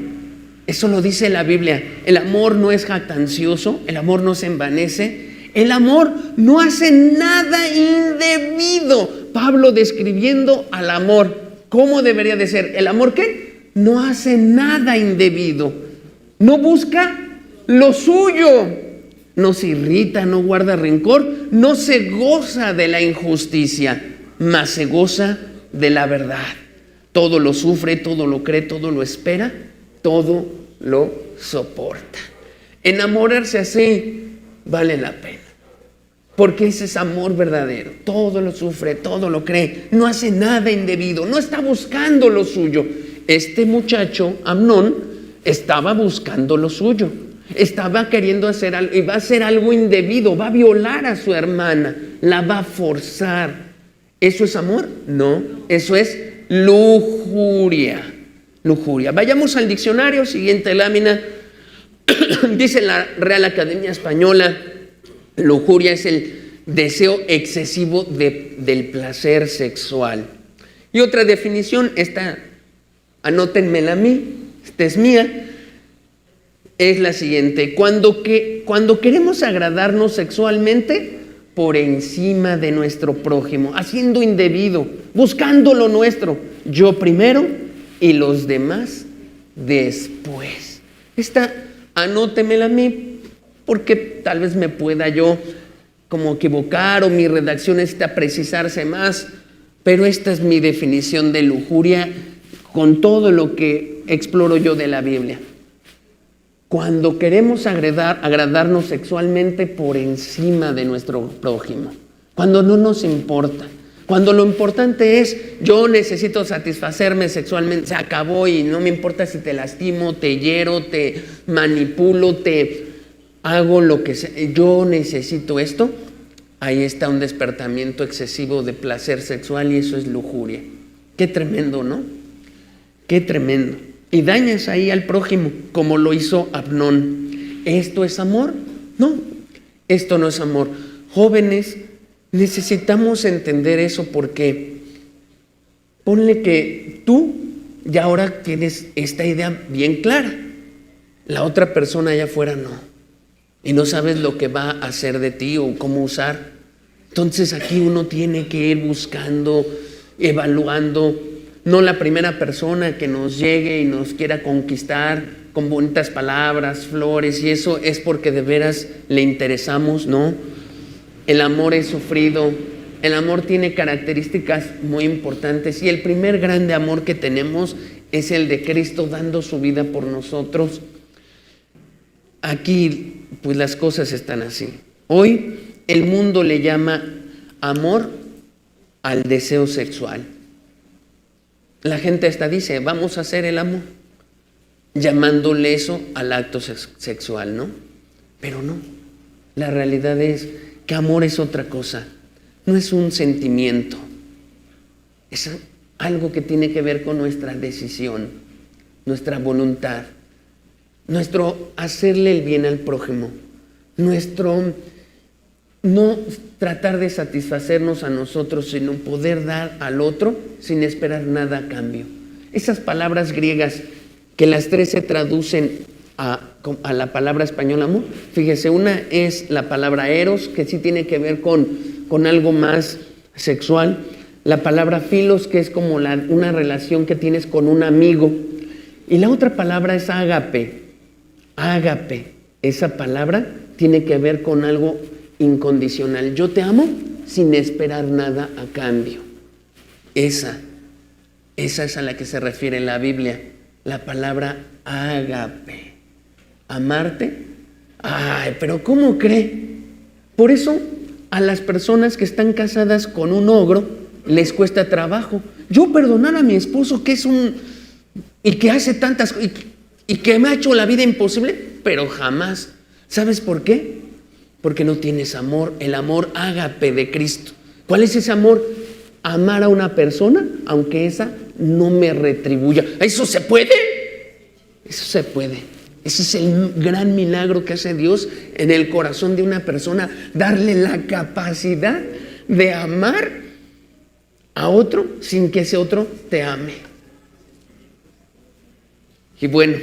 Eso lo dice la Biblia. El amor no es jactancioso, el amor no se envanece. El amor no hace nada indebido. Pablo describiendo al amor, ¿cómo debería de ser? ¿El amor qué? No hace nada indebido. No busca lo suyo. No se irrita, no guarda rencor. No se goza de la injusticia, mas se goza de la verdad. Todo lo sufre, todo lo cree, todo lo espera, todo lo soporta. Enamorarse así vale la pena. Porque ese es amor verdadero. Todo lo sufre, todo lo cree. No hace nada indebido. No está buscando lo suyo. Este muchacho, Amnón, estaba buscando lo suyo. Estaba queriendo hacer algo. Y va a hacer algo indebido. Va a violar a su hermana. La va a forzar. ¿Eso es amor? No. Eso es lujuria. Lujuria. Vayamos al diccionario. Siguiente lámina. Dice la Real Academia Española. Lujuria es el deseo excesivo del placer sexual. Y otra definición, esta anótenmela a mí, esta es mía, es la siguiente: cuando queremos agradarnos sexualmente por encima de nuestro prójimo, haciendo indebido, buscando lo nuestro, yo primero y los demás después. Esta anótemela a mí, porque tal vez me pueda yo como equivocar o mi redacción necesita precisarse más, pero esta es mi definición de lujuria con todo lo que exploro yo de la Biblia. Cuando queremos agradarnos sexualmente por encima de nuestro prójimo, cuando no nos importa, cuando lo importante es yo necesito satisfacerme sexualmente, se acabó y no me importa si te lastimo, te hiero, te manipulo, hago lo que sea, yo necesito esto, ahí está un despertamiento excesivo de placer sexual y eso es lujuria. Qué tremendo, ¿no? Qué tremendo. Y dañas ahí al prójimo, como lo hizo Amnón. ¿Esto es amor? No, esto no es amor. Jóvenes, necesitamos entender eso porque ponle que tú ya ahora tienes esta idea bien clara. La otra persona allá afuera no. Y no sabes lo que va a hacer de ti o cómo usar. Entonces aquí uno tiene que ir buscando, evaluando. No la primera persona que nos llegue y nos quiera conquistar con bonitas palabras, flores, y eso es porque de veras le interesamos, ¿no? El amor es sufrido, el amor tiene características muy importantes y el primer grande amor que tenemos es el de Cristo dando su vida por nosotros. Aquí pues las cosas están así. Hoy el mundo le llama amor al deseo sexual. La gente hasta dice, vamos a hacer el amor, llamándole eso al acto sexual, ¿no? Pero no, la realidad es que amor es otra cosa, no es un sentimiento, es algo que tiene que ver con nuestra decisión, nuestra voluntad, nuestro hacerle el bien al prójimo, nuestro no tratar de satisfacernos a nosotros, sino poder dar al otro sin esperar nada a cambio. Esas palabras griegas que las tres se traducen a la palabra española amor, fíjese, una es la palabra eros, que sí tiene que ver con algo más sexual, la palabra filos, que es como una relación que tienes con un amigo, y la otra palabra es ágape. Ágape, esa palabra tiene que ver con algo incondicional. Yo te amo sin esperar nada a cambio. Esa es a la que se refiere la Biblia, la palabra ágape. Amarte. Ay, pero ¿cómo cree? Por eso a las personas que están casadas con un ogro les cuesta trabajo. Yo perdonar a mi esposo que es y que hace tantas y que me ha hecho la vida imposible, pero jamás. ¿Sabes por qué? Porque no tienes amor, el amor ágape de Cristo. ¿Cuál es ese amor? Amar a una persona, aunque esa no me retribuya. ¿Eso se puede? Eso se puede. Ese es el gran milagro que hace Dios en el corazón de una persona, darle la capacidad de amar a otro sin que ese otro te ame. Y bueno,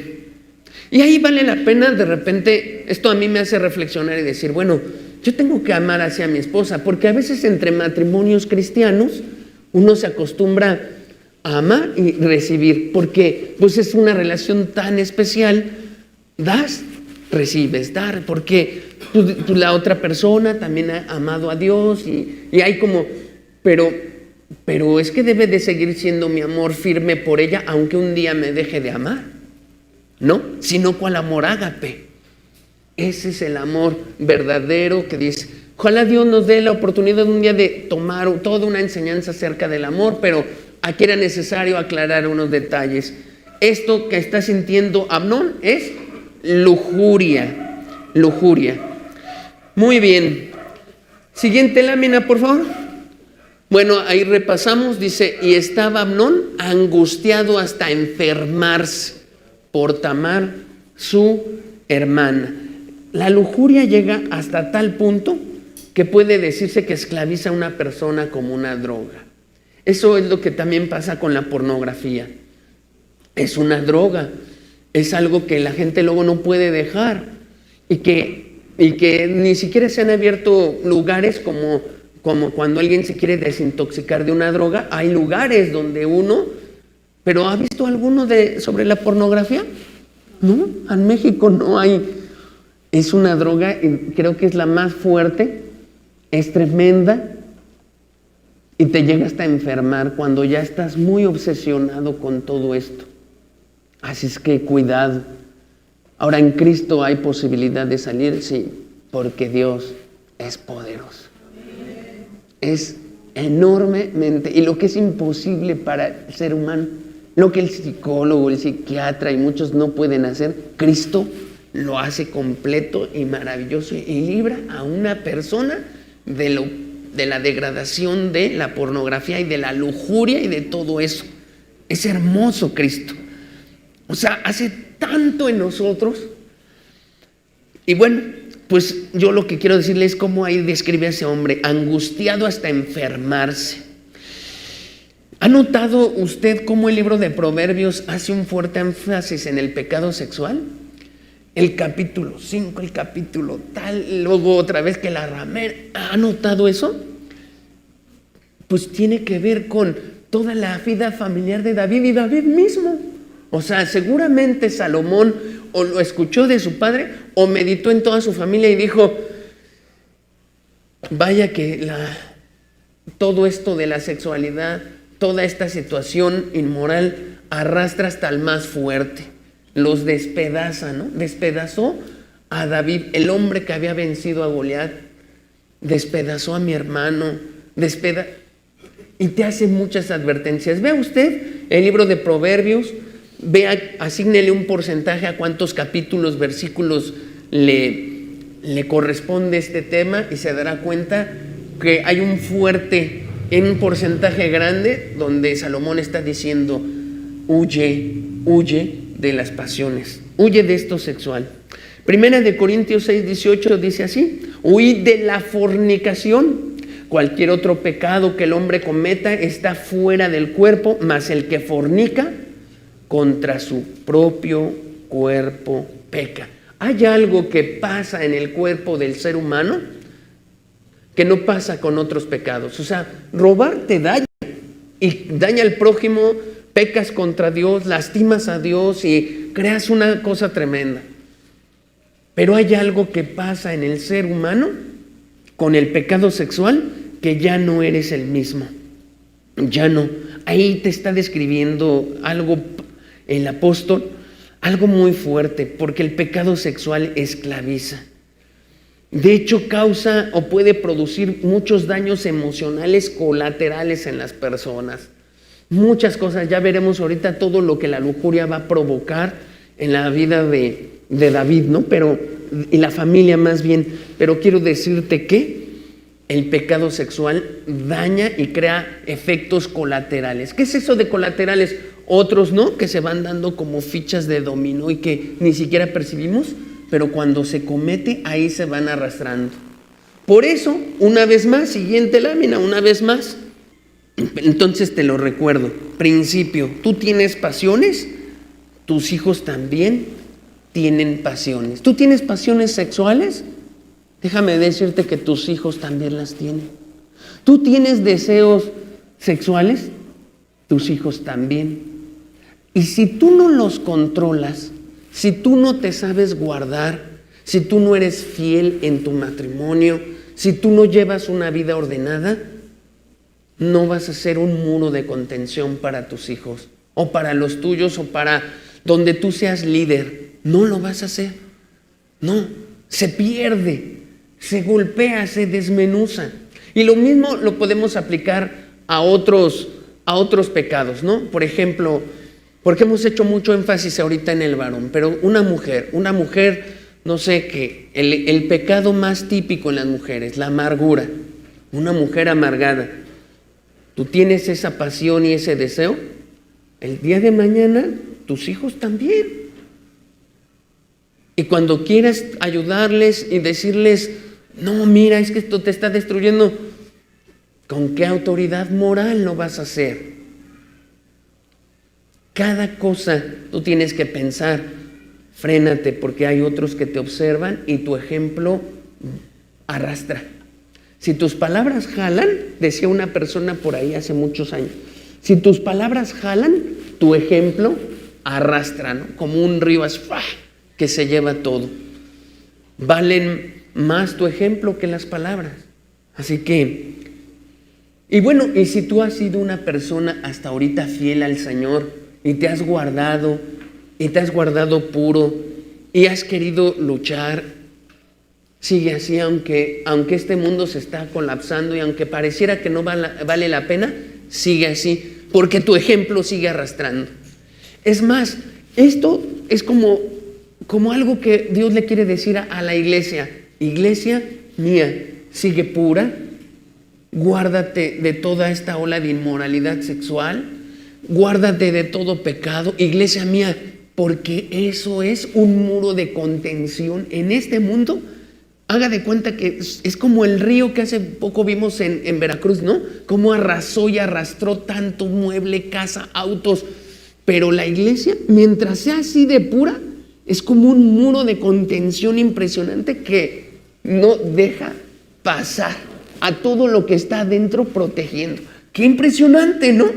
y ahí vale la pena de repente, esto a mí me hace reflexionar y decir, bueno, yo tengo que amar hacia mi esposa, porque a veces entre matrimonios cristianos uno se acostumbra a amar y recibir, porque pues es una relación tan especial, das, recibes, dar, porque la otra persona también ha amado a Dios y hay como, pero es que debe de seguir siendo mi amor firme por ella, aunque un día me deje de amar. No, sino cual amor ágape. Ese es el amor verdadero que dice, ojalá Dios nos dé la oportunidad un día de tomar toda una enseñanza acerca del amor, pero aquí era necesario aclarar unos detalles. Esto que está sintiendo Amnón es lujuria, lujuria. Muy bien. Siguiente lámina, por favor. Bueno, ahí repasamos, dice, y estaba Amnón angustiado hasta enfermarse por Tamar, su hermana. La lujuria llega hasta tal punto que puede decirse que esclaviza a una persona como una droga. Eso es lo que también pasa con la pornografía. Es una droga, es algo que la gente luego no puede dejar y que ni siquiera se han abierto lugares como cuando alguien se quiere desintoxicar de una droga. Hay lugares donde ¿pero ha visto alguno sobre la pornografía? No, en México no hay. Es una droga, creo que es la más fuerte, es tremenda y te llega hasta enfermar cuando ya estás muy obsesionado con todo esto. Así es que cuidado. Ahora en Cristo hay posibilidad de salir, sí, porque Dios es poderoso. Es enormemente, y lo que es imposible para el ser humano, lo que el psicólogo, el psiquiatra y muchos no pueden hacer, Cristo lo hace completo y maravilloso y libra a una persona de la degradación de la pornografía y de la lujuria y de todo eso. Es hermoso Cristo. O sea, hace tanto en nosotros. Y bueno, pues yo lo que quiero decirles es cómo ahí describe a ese hombre, angustiado hasta enfermarse. ¿Ha notado usted cómo el libro de Proverbios hace un fuerte énfasis en el pecado sexual? El capítulo 5, el capítulo tal, luego otra vez que la ramera. ¿Ha notado eso? Pues tiene que ver con toda la vida familiar de David y David mismo. O sea, seguramente Salomón o lo escuchó de su padre o meditó en toda su familia y dijo, vaya que todo esto de la sexualidad, toda esta situación inmoral arrastra hasta el más fuerte. Los despedaza, ¿no? Despedazó a David, el hombre que había vencido a Goliat. Despedazó a mi hermano. Y te hace muchas advertencias. Vea usted el libro de Proverbios. Asígnele un porcentaje a cuántos capítulos, versículos le corresponde este tema y se dará cuenta que hay un porcentaje grande donde Salomón está diciendo, huye de las pasiones, huye de esto sexual. Primera de Corintios 6:18 dice así, huid de la fornicación. Cualquier otro pecado que el hombre cometa está fuera del cuerpo, mas el que fornica contra su propio cuerpo peca. ¿Hay algo que pasa en el cuerpo del ser humano que no pasa con otros pecados? O sea, robar te daña y daña al prójimo, pecas contra Dios, lastimas a Dios y creas una cosa tremenda. Pero hay algo que pasa en el ser humano con el pecado sexual que ya no eres el mismo. Ya no. Ahí te está describiendo algo el apóstol, algo muy fuerte, porque el pecado sexual esclaviza. De hecho, causa o puede producir muchos daños emocionales colaterales en las personas. Muchas cosas, ya veremos ahorita todo lo que la lujuria va a provocar en la vida de David, ¿no? Y la familia más bien. Pero quiero decirte que el pecado sexual daña y crea efectos colaterales. ¿Qué es eso de colaterales? Otros, ¿no? Que se van dando como fichas de dominó y que ni siquiera percibimos, pero cuando se comete, ahí se van arrastrando. Por eso, una vez más, siguiente lámina, una vez más. Entonces te lo recuerdo. Principio, tú tienes pasiones, tus hijos también tienen pasiones. ¿Tú tienes pasiones sexuales? Déjame decirte que tus hijos también las tienen. ¿Tú tienes deseos sexuales? Tus hijos también. Y si tú no los controlas, si tú no te sabes guardar, si tú no eres fiel en tu matrimonio, si tú no llevas una vida ordenada, no vas a ser un muro de contención para tus hijos, o para los tuyos, o para donde tú seas líder. No lo vas a hacer. No, se pierde, se golpea, se desmenuza. Y lo mismo lo podemos aplicar a otros pecados, ¿no? Por ejemplo, porque hemos hecho mucho énfasis ahorita en el varón, pero una mujer, no sé qué, el pecado más típico en las mujeres, la amargura, una mujer amargada. ¿Tú tienes esa pasión y ese deseo? El día de mañana, tus hijos también. Y cuando quieras ayudarles y decirles, no, mira, es que esto te está destruyendo, ¿con qué autoridad moral lo vas a hacer? Cada cosa tú tienes que pensar, frénate, porque hay otros que te observan y tu ejemplo arrastra. Si tus palabras jalan, decía una persona por ahí hace muchos años, si tus palabras jalan, tu ejemplo arrastra, ¿no? Como un río que se lleva todo. Valen más tu ejemplo que las palabras. Así que, y bueno, y si tú has sido una persona hasta ahorita fiel al Señor y te has guardado puro y has querido luchar, sigue así, aunque este mundo se está colapsando y aunque pareciera que no vale la pena, sigue así, porque tu ejemplo sigue arrastrando. Es más, esto es como como algo que Dios le quiere decir a la iglesia. Iglesia mía, sigue pura, guárdate de toda esta ola de inmoralidad sexual, guárdate de todo pecado, iglesia mía, porque eso es un muro de contención en este mundo. Haga de cuenta que es como el río que hace poco vimos en Veracruz, ¿no? Cómo arrasó y arrastró tanto mueble, casa, autos. Pero la iglesia, mientras sea así de pura, es como un muro de contención impresionante que no deja pasar a todo lo que está adentro protegiendo. ¡Qué impresionante!, ¿no?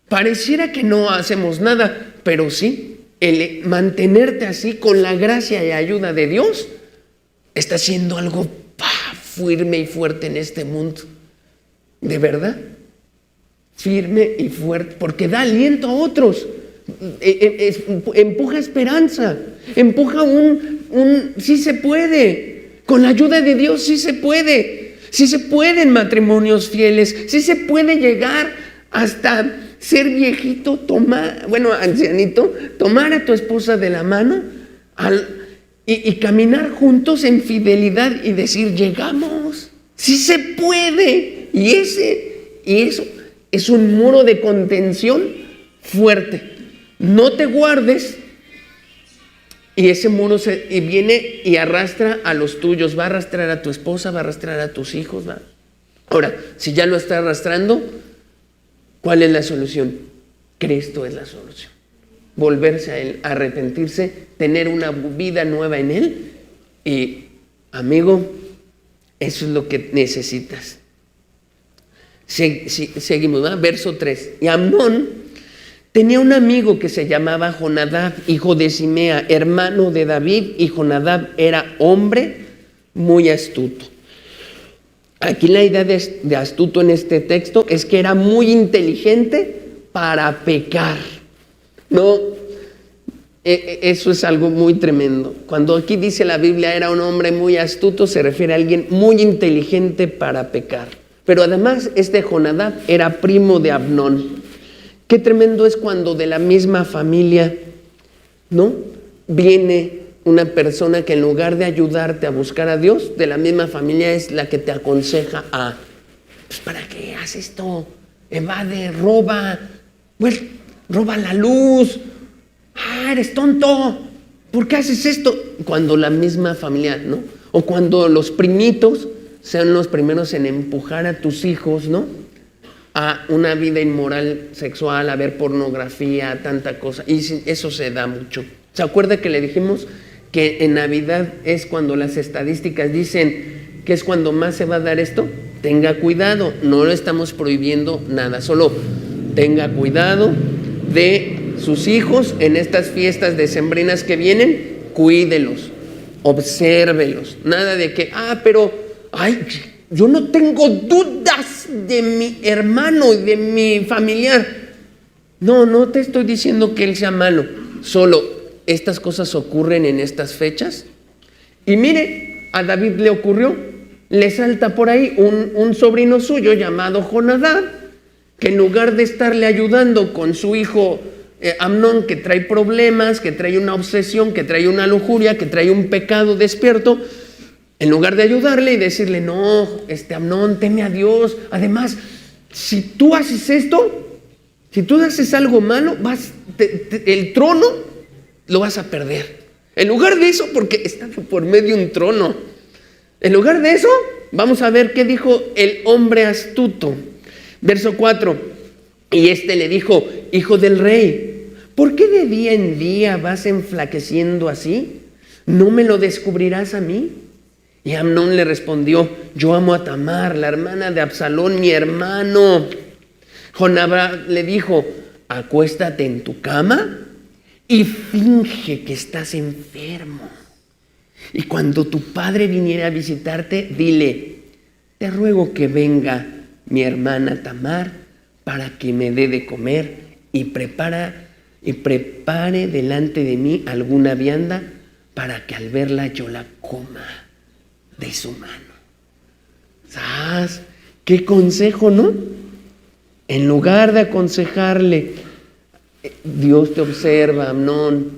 Pareciera que no hacemos nada, pero sí, el mantenerte así con la gracia y ayuda de Dios está haciendo algo firme y fuerte en este mundo. ¿De verdad? Firme y fuerte, porque da aliento a otros, empuja esperanza, empuja sí se puede, con la ayuda de Dios sí se pueden matrimonios fieles, sí se puede llegar hasta ser viejito, ancianito, tomar a tu esposa de la mano y caminar juntos en fidelidad y decir, llegamos, sí se puede. Y eso es un muro de contención fuerte. No te guardes, y ese muro viene y arrastra a los tuyos, va a arrastrar a tu esposa, va a arrastrar a tus hijos. Ahora, si ya lo está arrastrando, ¿cuál es la solución? Cristo es la solución. Volverse a Él, arrepentirse, tener una vida nueva en Él. Y, amigo, eso es lo que necesitas. Seguimos, ¿verdad? Verso 3. Y Amnón tenía un amigo que se llamaba Jonadab, hijo de Simea, hermano de David, y Jonadab era hombre muy astuto. Aquí la idea de astuto en este texto es que era muy inteligente para pecar. No, eso es algo muy tremendo. Cuando aquí dice la Biblia era un hombre muy astuto, se refiere a alguien muy inteligente para pecar. Pero además Jonadab era primo de Amnón. Qué tremendo es cuando de la misma familia, ¿no?, viene una persona que en lugar de ayudarte a buscar a Dios, de la misma familia es la que te aconseja pues ¿para qué haces esto? Evade, roba, roba la luz. Eres tonto, ¿por qué haces esto? Cuando la misma familia, ¿no? O cuando los primitos sean los primeros en empujar a tus hijos, ¿no?, a una vida inmoral sexual, a ver pornografía, a tanta cosa. Y eso se da mucho. ¿Se acuerda que le dijimos que en Navidad es cuando las estadísticas dicen que es cuando más se va a dar esto? Tenga cuidado, no lo estamos prohibiendo nada, solo tenga cuidado de sus hijos en estas fiestas decembrinas que vienen, cuídelos, obsérvelos, nada de que, yo no tengo dudas de mi hermano y de mi familiar. No te estoy diciendo que él sea malo, solo estas cosas ocurren en estas fechas. Y mire, a David le ocurrió, le salta por ahí un sobrino suyo llamado Jonadab, que en lugar de estarle ayudando con su hijo Amnón, que trae problemas, que trae una obsesión, que trae una lujuria, que trae un pecado despierto, en lugar de ayudarle y decirle, no, Amnón, teme a Dios. Además, si tú haces esto, si tú haces algo malo, el trono lo vas a perder. En lugar de eso, porque está por medio un trono, en lugar de eso, vamos a ver qué dijo el hombre astuto. Verso 4, y le dijo, hijo del rey, ¿por qué de día en día vas enflaqueciendo así? ¿No me lo descubrirás a mí? Y Amnón le respondió, yo amo a Tamar, la hermana de Absalón, mi hermano. Jonadab le dijo, acuéstate en tu cama y finge que estás enfermo. Y cuando tu padre viniera a visitarte, dile, te ruego que venga mi hermana Tamar para que me dé de comer y prepare delante de mí alguna vianda para que al verla yo la coma de su mano. ¿Sabes? ¿Qué consejo, no? En lugar de aconsejarle, Dios te observa, Amnón,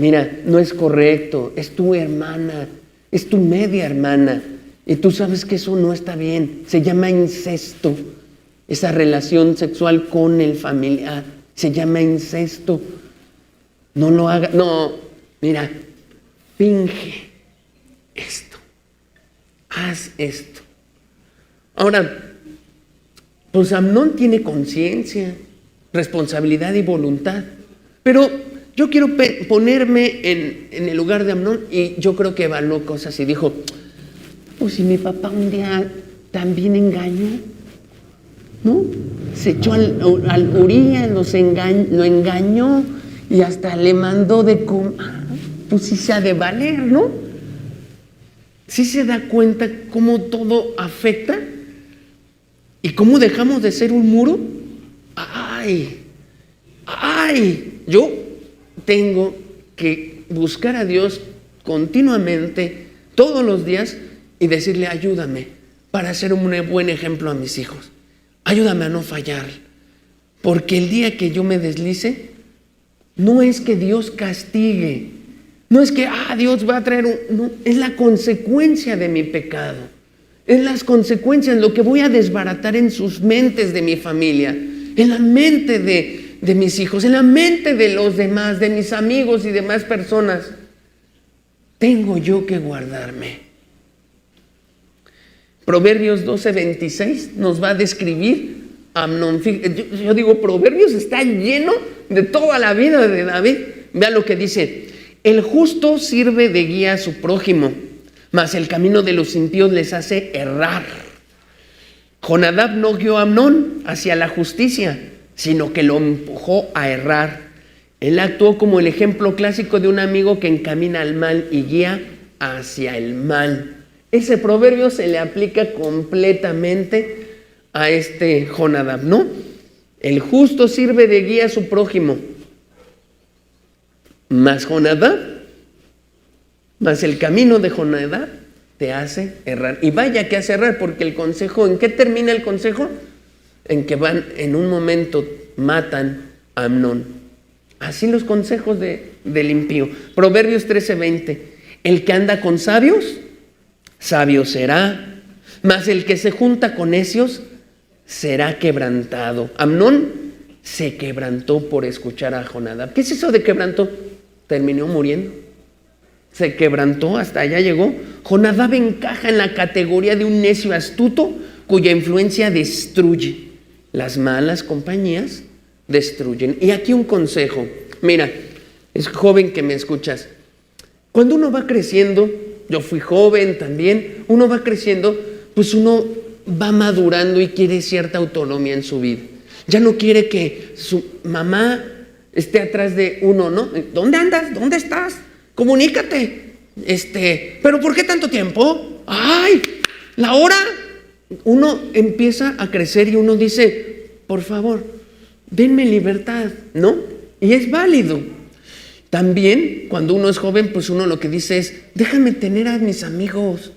mira, no es correcto, es tu hermana, es tu media hermana, y tú sabes que eso no está bien, se llama incesto, esa relación sexual con el familiar, se llama incesto, no lo hagas, no, mira, finge esto, haz esto. Ahora, pues Amnón tiene conciencia, responsabilidad y voluntad, pero yo quiero ponerme en el lugar de Amnón, y yo creo que evaluó cosas y dijo, pues si mi papá un día también engañó, ¿no? Se echó al Urías, lo engañó y hasta le mandó de comer, pues sí se ha de valer, ¿no? Sí se da cuenta cómo todo afecta y cómo dejamos de ser un muro. Yo tengo que buscar a Dios continuamente, todos los días, y decirle, ayúdame para ser un buen ejemplo a mis hijos. Ayúdame a no fallar, porque el día que yo me deslice, no es que Dios castigue, no es que Dios va a traer no, es la consecuencia de mi pecado, es las consecuencias, lo que voy a desbaratar en sus mentes de mi familia, en la mente de mis hijos, en la mente de los demás, de mis amigos y demás personas. Tengo yo que guardarme. Proverbios 12:26 nos va a describir a Amnón. Yo digo, Proverbios está lleno de toda la vida de David. Vea lo que dice: el justo sirve de guía a su prójimo, mas el camino de los impíos les hace errar. Jonadab no guió a Amnón hacia la justicia, sino que lo empujó a errar. Él actuó como el ejemplo clásico de un amigo que encamina al mal y guía hacia el mal. Ese proverbio se le aplica completamente a este Jonadab, ¿no? El justo sirve de guía a su prójimo, mas el camino de Jonadab te hace errar. Y vaya que hace errar, porque el consejo, ¿en qué termina el consejo? En que en un momento matan a Amnón. Así los consejos del impío. Proverbios 13:20. El que anda con sabios, sabio será, mas el que se junta con necios será quebrantado. Amnón se quebrantó por escuchar a Jonadab. ¿Qué es eso de quebrantó? Terminó muriendo. Se quebrantó, hasta allá llegó. Jonadab encaja en la categoría de un necio astuto cuya influencia destruye. Las malas compañías destruyen. Y aquí un consejo. Mira, es joven que me escuchas. Cuando uno va creciendo, yo fui joven también, uno va creciendo, pues uno va madurando y quiere cierta autonomía en su vida. Ya no quiere que su mamá esté atrás de uno, ¿no? ¿Dónde andas? ¿Dónde estás? Comunícate. ¿Pero por qué tanto tiempo? ¡Ay! ¿La hora? Uno empieza a crecer y uno dice, por favor, denme libertad, ¿no? Y es válido. También, cuando uno es joven, pues uno lo que dice es, déjame tener a mis amigos.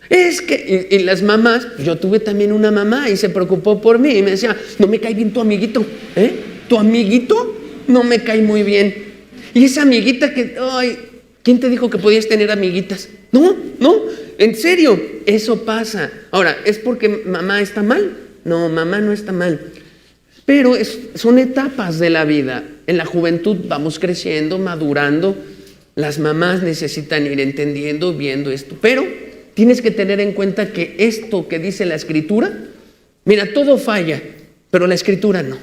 Es que, y las mamás, yo tuve también una mamá y se preocupó por mí y me decía, no me cae bien tu amiguito, ¿eh? Tu amiguito no me cae muy bien. Y esa amiguita que, ay, ¿quién te dijo que podías tener amiguitas? No, en serio, eso pasa. Ahora, ¿es porque mamá está mal? No, mamá no está mal. Pero son etapas de la vida. En la juventud vamos creciendo, madurando. Las mamás necesitan ir entendiendo, viendo esto. Pero tienes que tener en cuenta que esto que dice la Escritura, mira, todo falla, pero la Escritura no.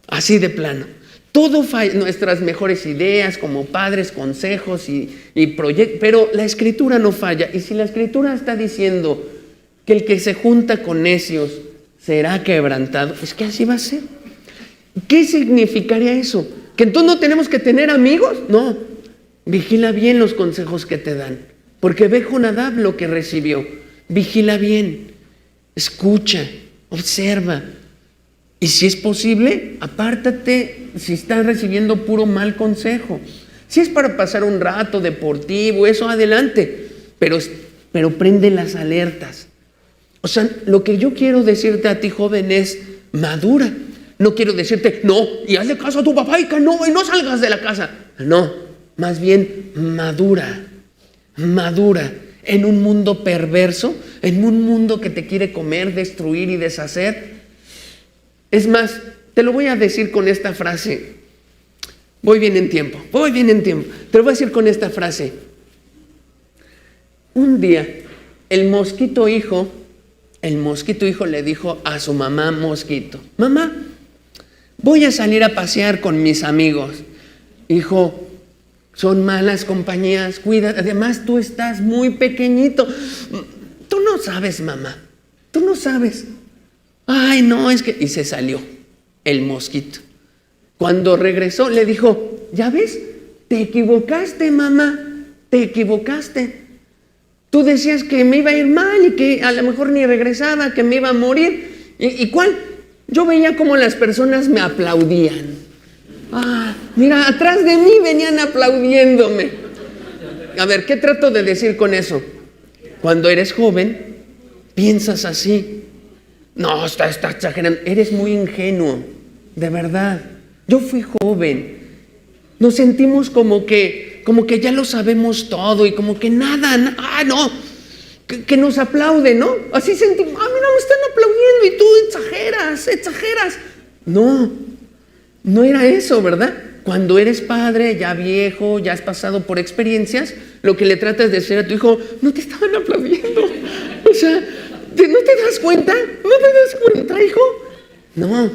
Así de plano. Todo falla, nuestras mejores ideas como padres, consejos y proyectos, pero la Escritura no falla. Y si la Escritura está diciendo que el que se junta con necios será quebrantado, es que así va a ser. ¿Qué significaría eso? ¿Que entonces no tenemos que tener amigos? No, vigila bien los consejos que te dan, porque ve Jonadab lo que recibió. Vigila bien, escucha, observa, y si es posible, apártate si estás recibiendo puro mal consejo. Si es para pasar un rato deportivo, eso adelante, pero prende las alertas. O sea, lo que yo quiero decirte a ti, joven, es madura. No quiero decirte, no, y hazle caso a tu papá y no salgas de la casa. No, más bien madura en un mundo perverso, en un mundo que te quiere comer, destruir y deshacer. Es más, te lo voy a decir con esta frase. Voy bien en tiempo. Te lo voy a decir con esta frase. Un día, el mosquito hijo le dijo a su mamá mosquito: mamá, voy a salir a pasear con mis amigos. Hijo, son malas compañías, cuida, además tú estás muy pequeñito. Tú no sabes, mamá, tú no sabes. Ay, no, es que... Y se salió el mosquito. Cuando regresó le dijo: ¿ya ves? Te equivocaste, mamá, te equivocaste. Tú decías que me iba a ir mal y que a lo mejor ni regresaba, que me iba a morir. ¿Y cuál? Yo veía como las personas me aplaudían. Ah, mira, atrás de mí venían aplaudiéndome. A ver, ¿qué trato de decir con eso? Cuando eres joven, piensas así. No, está exagerando. Eres muy ingenuo, de verdad. Yo fui joven. Nos sentimos como que ya lo sabemos todo y como que nada, no, que nos aplauden, ¿no? Así sentimos, mira, me están aplaudiendo y tú exageras. No era eso, ¿verdad? Cuando eres padre, ya viejo, ya has pasado por experiencias, lo que le tratas de decir a tu hijo: no te estaban aplaudiendo. O sea, ¿no te das cuenta? ¿No te das cuenta, hijo? No,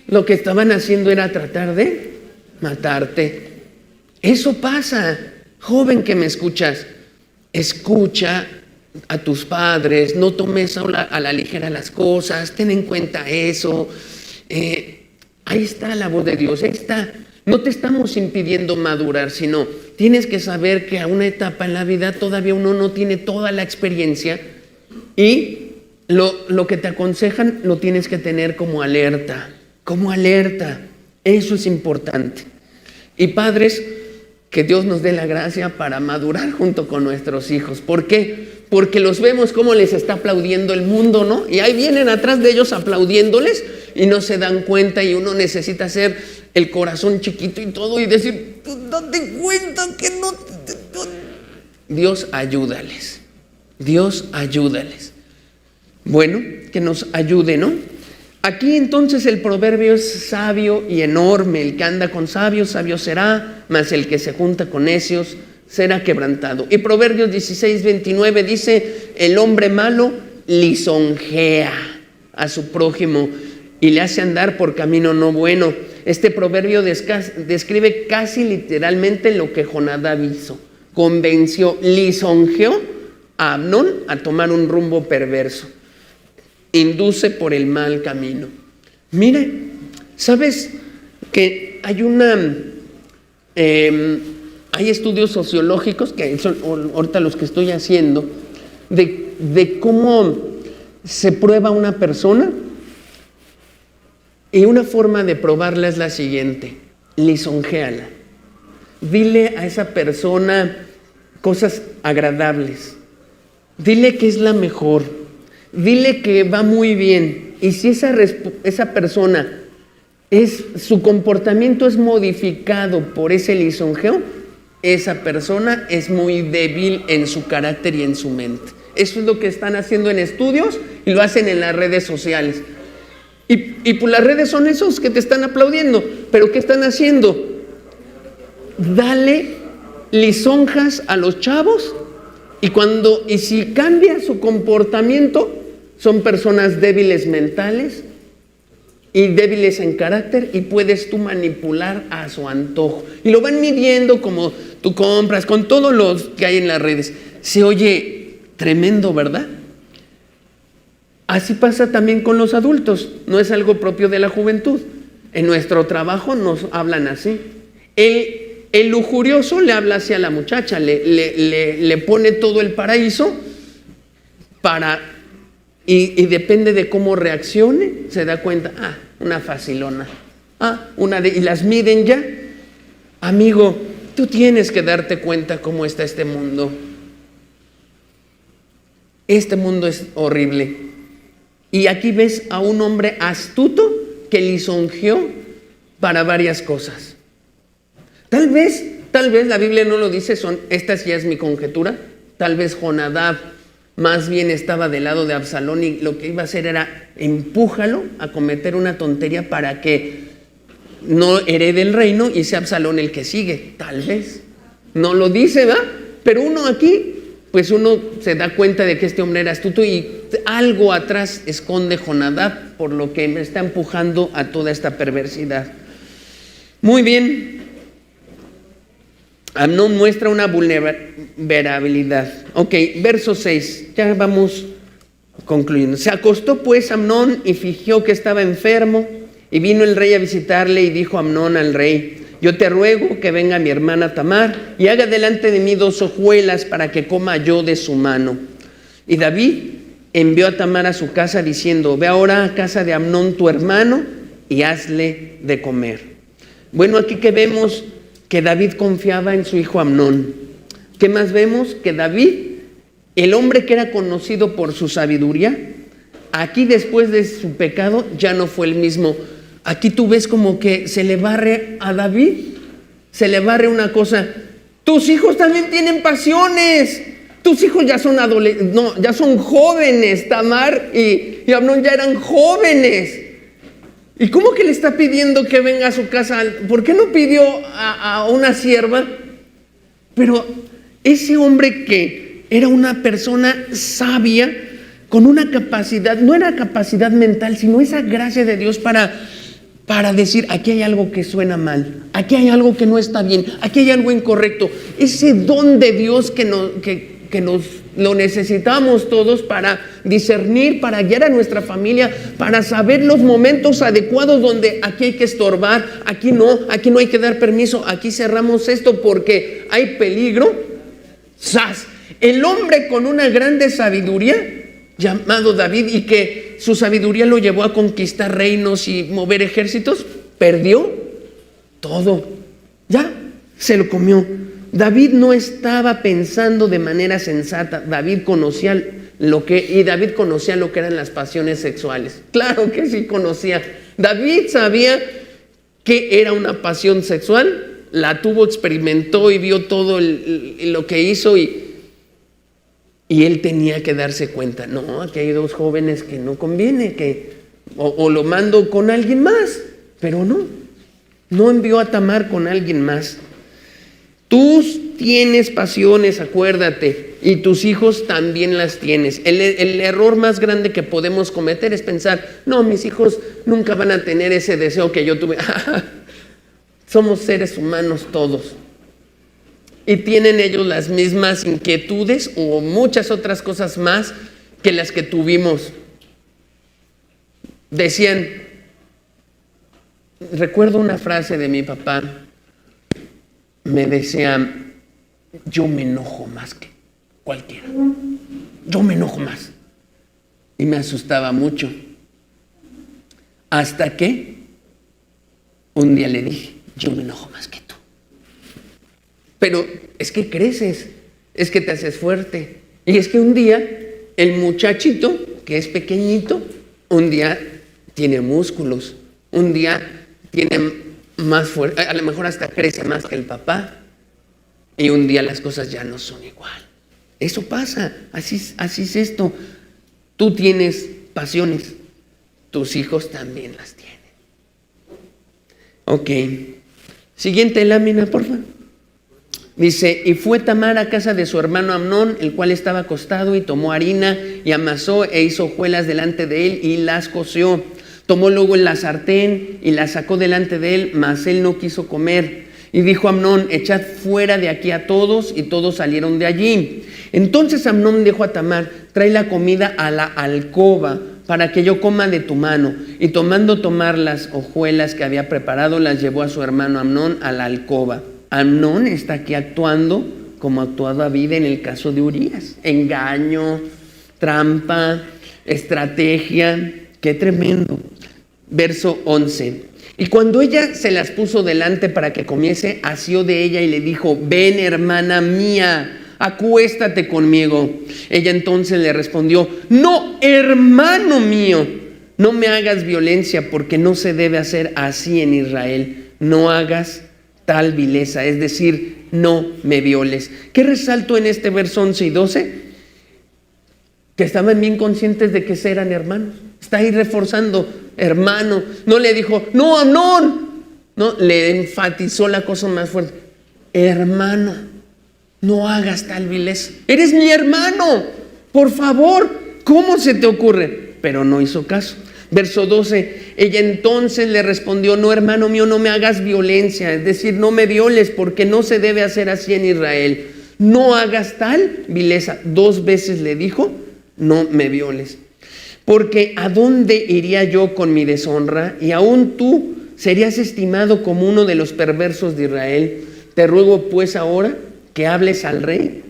lo que estaban haciendo era tratar de matarte. Eso pasa. Joven que me escuchas, escucha a tus padres, no tomes a la ligera las cosas, ten en cuenta eso. Ahí está la voz de Dios, ahí está. No te estamos impidiendo madurar, sino tienes que saber que a una etapa en la vida todavía uno no tiene toda la experiencia y lo que te aconsejan lo tienes que tener como alerta. Eso es importante. Y padres, que Dios nos dé la gracia para madurar junto con nuestros hijos. ¿Por qué? Porque los vemos cómo les está aplaudiendo el mundo, ¿no? Y ahí vienen atrás de ellos aplaudiéndoles y no se dan cuenta, y uno necesita hacer el corazón chiquito y todo y decir: date cuenta que no... Dios ayúdales. Bueno, que nos ayude, ¿no? Aquí entonces el proverbio es sabio y enorme. El que anda con sabios, sabio será, mas el que se junta con necios será quebrantado. Y Proverbios 16:29 dice: el hombre malo lisonjea a su prójimo y le hace andar por camino no bueno. Este proverbio describe casi literalmente lo que Jonadab hizo. Lisonjeó a Amnón a tomar un rumbo perverso. Induce por el mal camino. Mire, ¿sabes que hay estudios sociológicos, que son ahorita los que estoy haciendo, de cómo se prueba una persona? Y una forma de probarla es la siguiente: lisonjéala. Dile a esa persona cosas agradables. Dile que es la mejor. Dile que va muy bien. Y si esa persona, su comportamiento es modificado por ese lisonjeo, esa persona es muy débil en su carácter y en su mente. Eso es lo que están haciendo en estudios y lo hacen en las redes sociales. Y pues las redes son esos que te están aplaudiendo. Pero ¿qué están haciendo? Dale lisonjas a los chavos, y si cambia su comportamiento, son personas débiles mentales y débiles en carácter, y puedes tú manipular a su antojo. Y lo van midiendo como tú compras, con todos los que hay en las redes. Se oye tremendo, ¿verdad? Así pasa también con los adultos. No es algo propio de la juventud. En nuestro trabajo nos hablan así. El lujurioso le habla así a la muchacha, le pone todo el paraíso y depende de cómo reaccione, se da cuenta: una facilona, y las miden ya. Amigo, tú tienes que darte cuenta cómo está este mundo. Este mundo es horrible. Y aquí ves a un hombre astuto que lisonjeó para varias cosas. Tal vez la Biblia no lo dice, esta ya es mi conjetura. Tal vez Jonadab más bien estaba del lado de Absalón y lo que iba a hacer era empújalo a cometer una tontería para que no herede el reino y sea Absalón el que sigue. Tal vez. No lo dice, ¿va? Pero uno aquí, pues uno se da cuenta de que este hombre era astuto y algo atrás esconde Jonadab, por lo que me está empujando a toda esta perversidad. Muy bien. Amnón muestra una vulnerabilidad. Ok, verso 6, ya vamos concluyendo. Se acostó pues Amnón y fingió que estaba enfermo, y vino el rey a visitarle y dijo Amnón al rey: yo te ruego que venga mi hermana Tamar y haga delante de mí 2 hojuelas para que coma yo de su mano. Y David envió a Tamar a su casa diciendo: ve ahora a casa de Amnón tu hermano y hazle de comer. Bueno, aquí que vemos que David confiaba en su hijo Amnón. ¿Qué más vemos? Que David, el hombre que era conocido por su sabiduría, aquí después de su pecado ya no fue el mismo. Aquí tú ves como que se le barre a David, se le barre una cosa. Tus hijos también tienen pasiones. Tus hijos ya son ya son jóvenes. Tamar y Amnón ya eran jóvenes. ¿Y cómo que le está pidiendo que venga a su casa? ¿Por qué no pidió a una sierva? Pero ese hombre que era una persona sabia, con una capacidad, no era capacidad mental, sino esa gracia de Dios para decir: aquí hay algo que suena mal, aquí hay algo que no está bien, aquí hay algo incorrecto. Ese don de Dios que nos lo necesitamos todos para discernir, para guiar a nuestra familia, para saber los momentos adecuados donde aquí hay que estorbar, aquí no hay que dar permiso, aquí cerramos esto porque hay peligro. ¡Sas! El hombre con una grande sabiduría llamado David, y que su sabiduría lo llevó a conquistar reinos y mover ejércitos, perdió todo. Ya se lo comió. David no estaba pensando de manera sensata. David conocía lo que eran las pasiones sexuales. Claro que sí conocía. David sabía que era una pasión sexual, la tuvo, experimentó y vio todo lo que hizo, y él tenía que darse cuenta: no, aquí hay 2 jóvenes que no conviene, o lo mando con alguien más. Pero no envió a Tamar con alguien más. Tú tienes pasiones, acuérdate, y tus hijos también las tienes. El error más grande que podemos cometer es pensar: no, mis hijos nunca van a tener ese deseo que yo tuve. Somos seres humanos todos. Y tienen ellos las mismas inquietudes o muchas otras cosas más que las que tuvimos. Decían, recuerdo una frase de mi papá, me decía: yo me enojo más que cualquiera. Yo me enojo más. Y me asustaba mucho. Hasta que un día le dije: yo me enojo más que tú. Pero es que creces, es que te haces fuerte. Y es que un día el muchachito, que es pequeñito, un día tiene músculos, un día tiene más fuerza, a lo mejor hasta crece más que el papá, y un día las cosas ya no son igual. Eso pasa, así es esto. Tú tienes pasiones, tus hijos también las tienen. Ok, siguiente lámina, por favor. Dice: y fue Tamar a casa de su hermano Amnón, el cual estaba acostado, y tomó harina y amasó e hizo hojuelas delante de él y las coció. Tomó luego la sartén y la sacó delante de él, mas él no quiso comer. Y dijo Amnón: echad fuera de aquí a todos, y todos salieron de allí. Entonces Amnón dijo a Tamar: trae la comida a la alcoba, para que yo coma de tu mano. Y tomando Tamar las hojuelas que había preparado, las llevó a su hermano Amnón a la alcoba. Amnón está aquí actuando como actuó David en el caso de Urías: engaño, trampa, estrategia. ¡Qué tremendo! Verso 11. Y cuando ella se las puso delante para que comiese, asió de ella y le dijo: ven, hermana mía, acuéstate conmigo. Ella entonces le respondió: no, hermano mío, no me hagas violencia, porque no se debe hacer así en Israel. No hagas tal vileza, es decir, no me violes. ¿Qué resalto en este verso 11 y 12? Que estaban bien conscientes de que eran hermanos. Está ahí reforzando, hermano. No le dijo, no, Amnón. No, le enfatizó la cosa más fuerte. Hermano, no hagas tal vileza. Eres mi hermano, por favor, ¿cómo se te ocurre? Pero no hizo caso. Verso 12, ella entonces le respondió, no, hermano mío, no me hagas violencia, es decir, no me violes, porque no se debe hacer así en Israel. No hagas tal vileza. 2 veces le dijo, no me violes. Porque ¿a dónde iría yo con mi deshonra? Y aún tú serías estimado como uno de los perversos de Israel. Te ruego pues ahora que hables al rey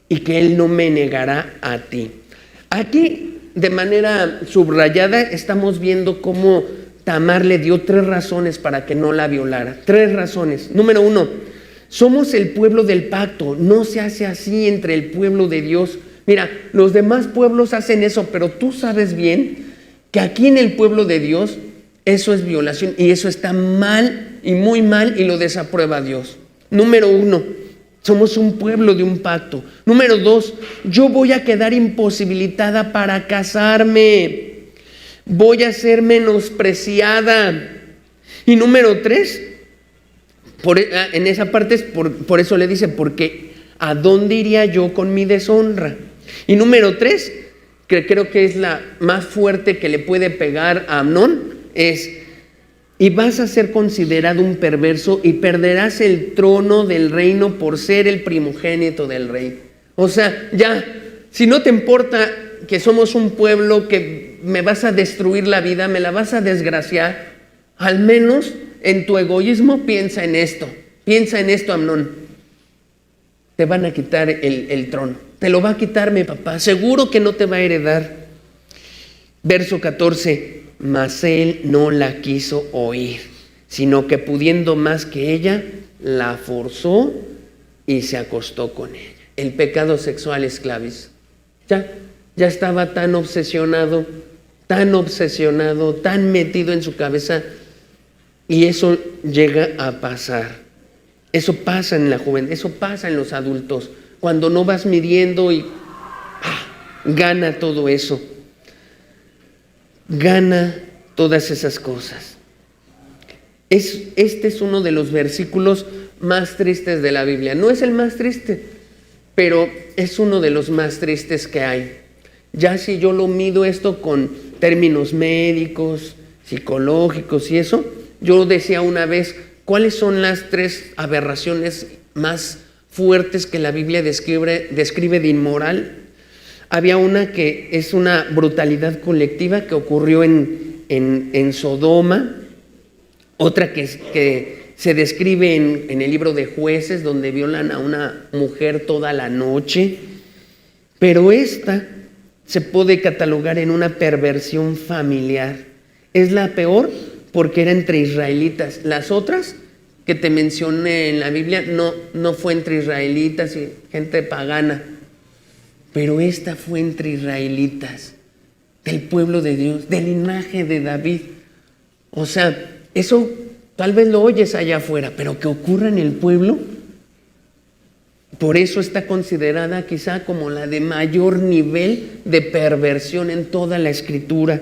y que él no me negará a ti. Aquí, de manera subrayada, estamos viendo cómo Tamar le dio 3 razones para que no la violara. 3 razones. Número 1, somos el pueblo del pacto. No se hace así entre el pueblo de Dios. Mira, los demás pueblos hacen eso, pero tú sabes bien que aquí en el pueblo de Dios eso es violación y eso está mal y muy mal y lo desaprueba Dios. Número 1, somos un pueblo de un pacto. Número 2, yo voy a quedar imposibilitada para casarme. Voy a ser menospreciada. Y número 3, en esa parte es por eso le dice, porque ¿a dónde iría yo con mi deshonra? Y número 3, que creo que es la más fuerte que le puede pegar a Amnón, es: y vas a ser considerado un perverso y perderás el trono del reino por ser el primogénito del rey. O sea, ya, si no te importa que somos un pueblo que me vas a destruir la vida, me la vas a desgraciar, al menos en tu egoísmo piensa en esto, Amnón. Te van a quitar el trono, te lo va a quitar mi papá, seguro que no te va a heredar. Verso 14, mas él no la quiso oír, sino que pudiendo más que ella, la forzó y se acostó con ella. El pecado sexual esclaviz. Ya estaba tan obsesionado, tan metido en su cabeza, y eso llega a pasar. Eso pasa en la juventud, eso pasa en los adultos, cuando no vas midiendo y gana todo eso. Gana todas esas cosas. Este es uno de los versículos más tristes de la Biblia. No es el más triste, pero es uno de los más tristes que hay. Ya si yo lo mido esto con términos médicos, psicológicos y eso, yo decía una vez, ¿cuáles son las 3 aberraciones más fuertes que la Biblia describe de inmoral? Había una que es una brutalidad colectiva que ocurrió en Sodoma, otra que se describe en el libro de Jueces, donde violan a una mujer toda la noche, pero esta se puede catalogar en una perversión familiar. Es la peor porque era entre israelitas. Las otras que te mencioné en la Biblia no fue entre israelitas y gente pagana. Pero esta fue entre israelitas, del pueblo de Dios, del linaje de David. O sea, eso tal vez lo oyes allá afuera, pero que ocurra en el pueblo, por eso está considerada quizá como la de mayor nivel de perversión en toda la Escritura.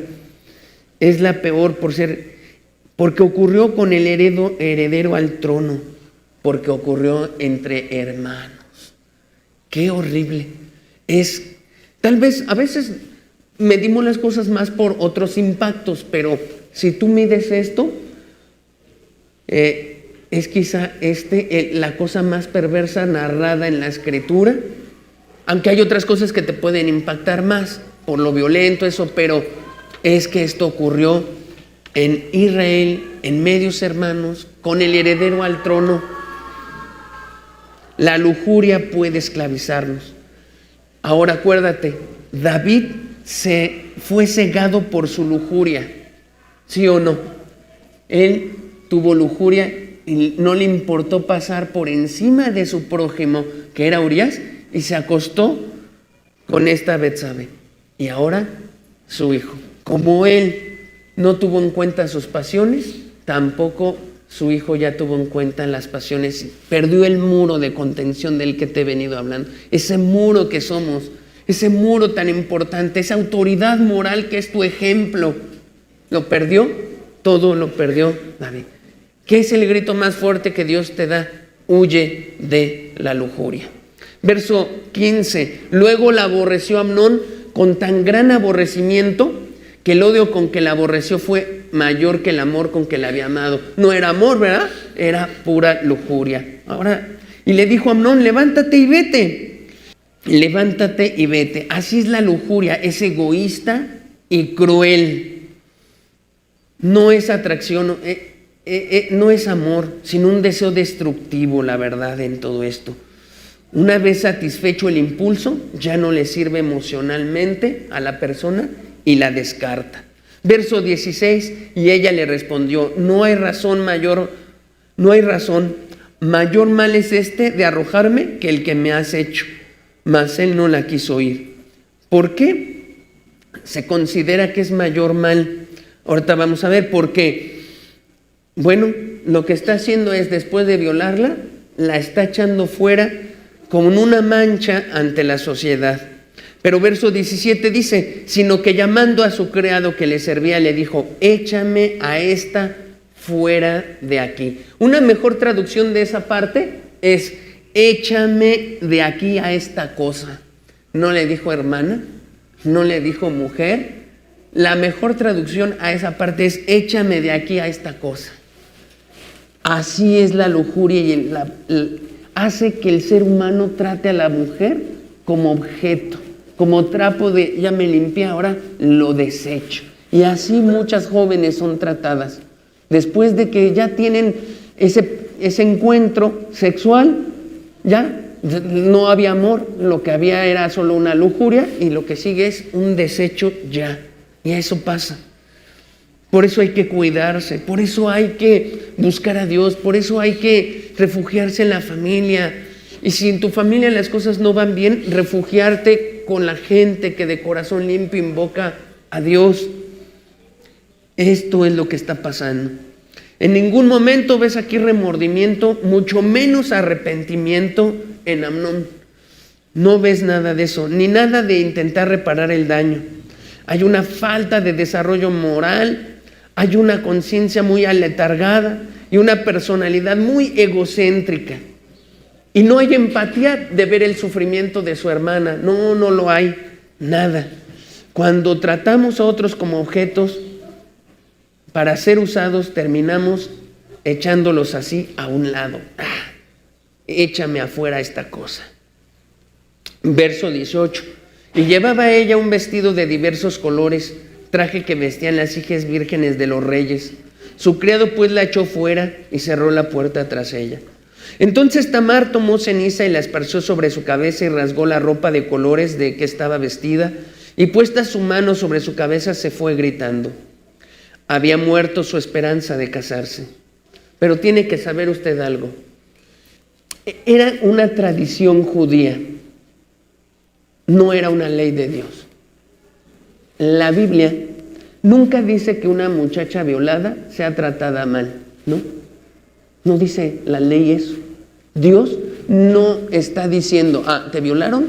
Es la peor porque ocurrió con el heredero al trono, porque ocurrió entre hermanos. ¡Qué horrible! Tal vez a veces medimos las cosas más por otros impactos, pero si tú mides esto, es quizá la cosa más perversa narrada en la Escritura, aunque hay otras cosas que te pueden impactar más por lo violento, eso, pero es que esto ocurrió en Israel, en medios hermanos, con el heredero al trono. La lujuria puede esclavizarnos. Ahora acuérdate, David fue cegado por su lujuria, ¿sí o no? Él tuvo lujuria y no le importó pasar por encima de su prójimo, que era Urías, y se acostó con esta Betsabe. Y ahora su hijo, como él no tuvo en cuenta sus pasiones, tampoco su hijo ya tuvo en cuenta las pasiones. Perdió el muro de contención del que te he venido hablando. Ese muro que somos, ese muro tan importante, esa autoridad moral que es tu ejemplo, lo perdió, todo lo perdió David. ¿Qué es el grito más fuerte que Dios te da? Huye de la lujuria. Verso 15, luego la aborreció Amnón con tan gran aborrecimiento que el odio con que la aborreció fue mayor que el amor con que la había amado. No era amor, ¿verdad? Era pura lujuria. Ahora, y le dijo a Amnón, levántate y vete. Levántate y vete. Así es la lujuria, es egoísta y cruel. No es atracción, no es amor, sino un deseo destructivo, la verdad, en todo esto. Una vez satisfecho el impulso, ya no le sirve emocionalmente a la persona y la descarta. Verso 16, y ella le respondió, no hay razón, mayor mal es este de arrojarme que el que me has hecho. Mas él no la quiso oír. ¿Por qué se considera que es mayor mal? Ahorita vamos a ver por qué. Bueno, lo que está haciendo es, después de violarla, la está echando fuera con una mancha ante la sociedad. Pero verso 17 dice, sino que llamando a su criado que le servía, le dijo, échame a esta fuera de aquí. Una mejor traducción de esa parte es, échame de aquí a esta cosa. No le dijo hermana, no le dijo mujer. La mejor traducción a esa parte es, échame de aquí a esta cosa. Así es la lujuria y hace que el ser humano trate a la mujer como objeto, como trapo de, ya me limpié, ahora lo desecho. Y así muchas jóvenes son tratadas. Después de que ya tienen ese encuentro sexual, ya no había amor, lo que había era solo una lujuria y lo que sigue es un desecho ya. Y eso pasa. Por eso hay que cuidarse, por eso hay que buscar a Dios, por eso hay que refugiarse en la familia. Y si en tu familia las cosas no van bien, refugiarte con la gente que de corazón limpio invoca a Dios. Esto es lo que está pasando. En ningún momento ves aquí remordimiento, mucho menos arrepentimiento en Amnón. No ves nada de eso, ni nada de intentar reparar el daño. Hay una falta de desarrollo moral, hay una conciencia muy aletargada y una personalidad muy egocéntrica. Y no hay empatía de ver el sufrimiento de su hermana. No lo hay, nada. Cuando tratamos a otros como objetos para ser usados, terminamos echándolos así a un lado. Échame afuera esta cosa. Verso 18. Y llevaba ella un vestido de diversos colores, traje que vestían las hijas vírgenes de los reyes. Su criado pues la echó fuera y cerró la puerta tras ella. Entonces Tamar tomó ceniza y la esparció sobre su cabeza y rasgó la ropa de colores de que estaba vestida, y puesta su mano sobre su cabeza se fue gritando. Había muerto su esperanza de casarse. Pero tiene que saber usted algo. Era una tradición judía. No era una ley de Dios. La Biblia nunca dice que una muchacha violada sea tratada mal, ¿no? No dice la ley eso. Dios no está diciendo, ¿te violaron?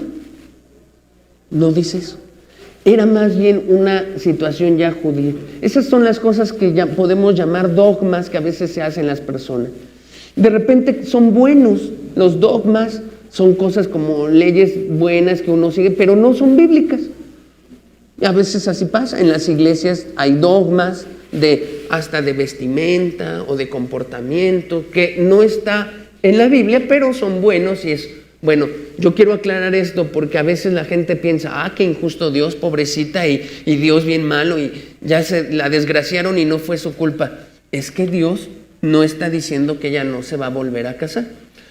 No dice eso. Era más bien una situación ya judía. Esas son las cosas que ya podemos llamar dogmas que a veces se hacen las personas. De repente son buenos los dogmas, son cosas como leyes buenas que uno sigue, pero no son bíblicas. Y a veces así pasa. En las iglesias hay dogmas hasta de vestimenta o de comportamiento que no está en la Biblia, pero son buenos y es bueno. Yo quiero aclarar esto porque a veces la gente piensa, qué injusto Dios, pobrecita, y Dios bien malo, y ya se la desgraciaron y no fue su culpa. Es que Dios no está diciendo que ella no se va a volver a casar.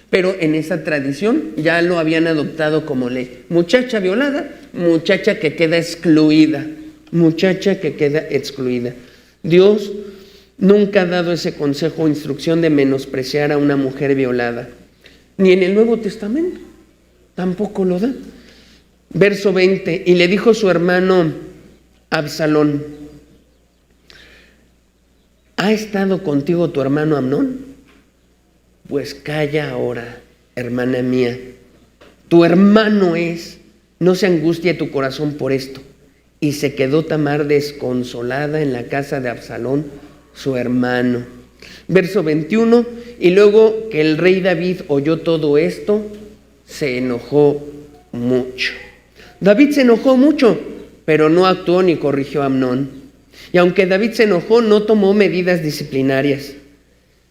Pero en esa tradición ya lo habían adoptado como ley. Muchacha violada, muchacha que queda excluida. Muchacha que queda excluida. Dios nunca ha dado ese consejo o instrucción de menospreciar a una mujer violada. Ni en el Nuevo Testamento. Tampoco lo da. Verso 20. Y le dijo su hermano Absalón, ¿Ha estado contigo tu hermano Amnón? Pues calla ahora, hermana mía. Tu hermano es, no se angustie tu corazón por esto. Y se quedó Tamar desconsolada en la casa de Absalón, su hermano. Verso 21, y luego que el rey David oyó todo esto, se enojó mucho. David se enojó mucho, pero no actuó ni corrigió a Amnón. Y aunque David se enojó, no tomó medidas disciplinarias.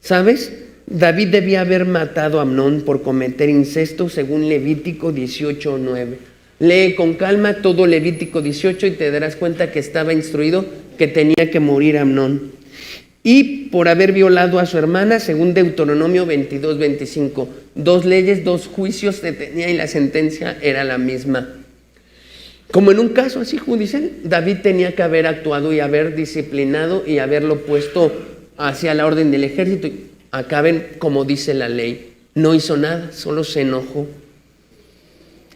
¿Sabes? David debía haber matado a Amnón por cometer incesto según Levítico 18:9. Lee con calma todo Levítico 18 y te darás cuenta que estaba instruido que tenía que morir Amnón. Y por haber violado a su hermana, según Deuteronomio 22:25. 2 leyes, 2 juicios se tenía y la sentencia era la misma. Como en un caso así judicial, David tenía que haber actuado y haber disciplinado y haberlo puesto hacia la orden del ejército. Acaben como dice la ley. No hizo nada, solo se enojó.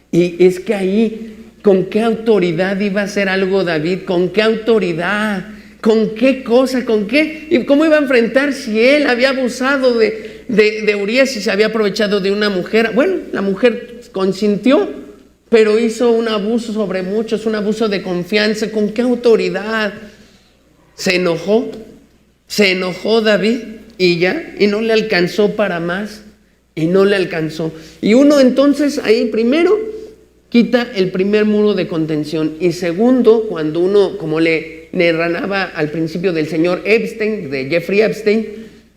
Y es que ahí, ¿con qué autoridad iba a hacer algo David? ¿Con qué autoridad? ¿Con qué cosa? ¿Con qué? ¿Y cómo iba a enfrentar si él había abusado de Urías y se había aprovechado de una mujer? Bueno, la mujer consintió, pero hizo un abuso sobre muchos, un abuso de confianza. ¿Con qué autoridad? Se enojó David y ya, y no le alcanzó para más, y no le alcanzó. Y uno entonces ahí primero quita el primer muro de contención, y segundo, cuando uno, como le narraba al principio del señor Epstein, de Jeffrey Epstein,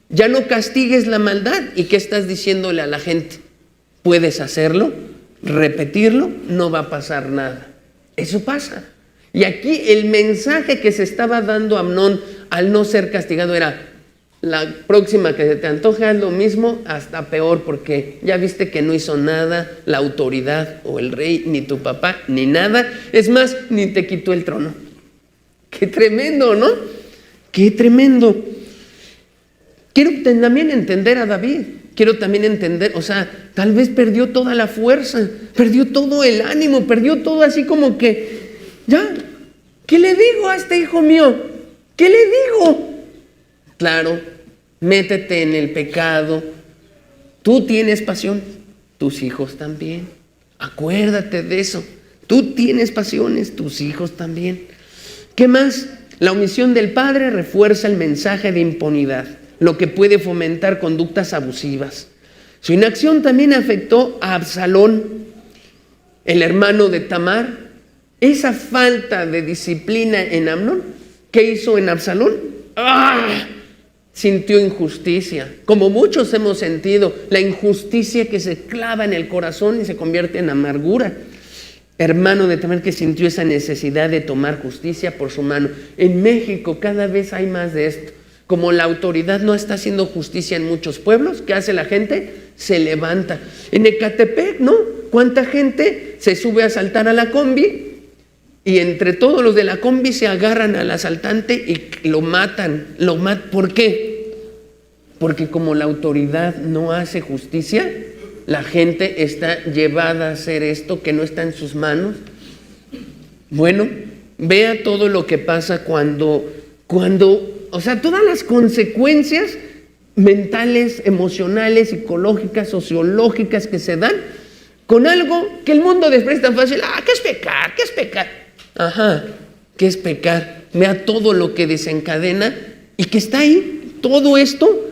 ya no castigues la maldad. ¿Y qué estás diciéndole a la gente? Puedes hacerlo, repetirlo, no va a pasar nada. Eso pasa. Y aquí el mensaje que se estaba dando a Amnón al no ser castigado era: la próxima que se te antoje haz lo mismo, hasta peor, porque ya viste que no hizo nada la autoridad o el rey, ni tu papá, ni nada. Es más, ni te quitó el trono. Qué tremendo, ¿no? Qué tremendo. Quiero también entender a David. Quiero también entender, o sea, tal vez perdió toda la fuerza, perdió todo el ánimo, perdió todo así como que, ya, ¿qué le digo a este hijo mío? ¿Qué le digo? Claro, métete en el pecado. Tú tienes pasión, tus hijos también. Acuérdate de eso. Tú tienes pasiones, tus hijos también. ¿Qué más? La omisión del padre refuerza el mensaje de impunidad, lo que puede fomentar conductas abusivas. Su inacción también afectó a Absalón, el hermano de Tamar. Esa falta de disciplina en Amnón, ¿qué hizo en Absalón? ¡Ah! Sintió injusticia, como muchos hemos sentido, la injusticia que se clava en el corazón y se convierte en amargura. Hermano de Tamar que sintió esa necesidad de tomar justicia por su mano. En México cada vez hay más de esto. Como la autoridad no está haciendo justicia en muchos pueblos, ¿qué hace la gente? Se levanta. En Ecatepec, ¿no? ¿Cuánta gente se sube a asaltar a la combi? Y entre todos los de la combi se agarran al asaltante y lo matan. ¿Por qué? Porque como la autoridad no hace justicia, la gente está llevada a hacer esto que no está en sus manos. Bueno, vea todo lo que pasa cuando, o sea, todas las consecuencias mentales, emocionales, psicológicas, sociológicas que se dan con algo que el mundo desprecia tan fácil. ¿Qué es pecar? ¿Qué es pecar? Ajá, ¿qué es pecar? Vea todo lo que desencadena y que está ahí. Todo esto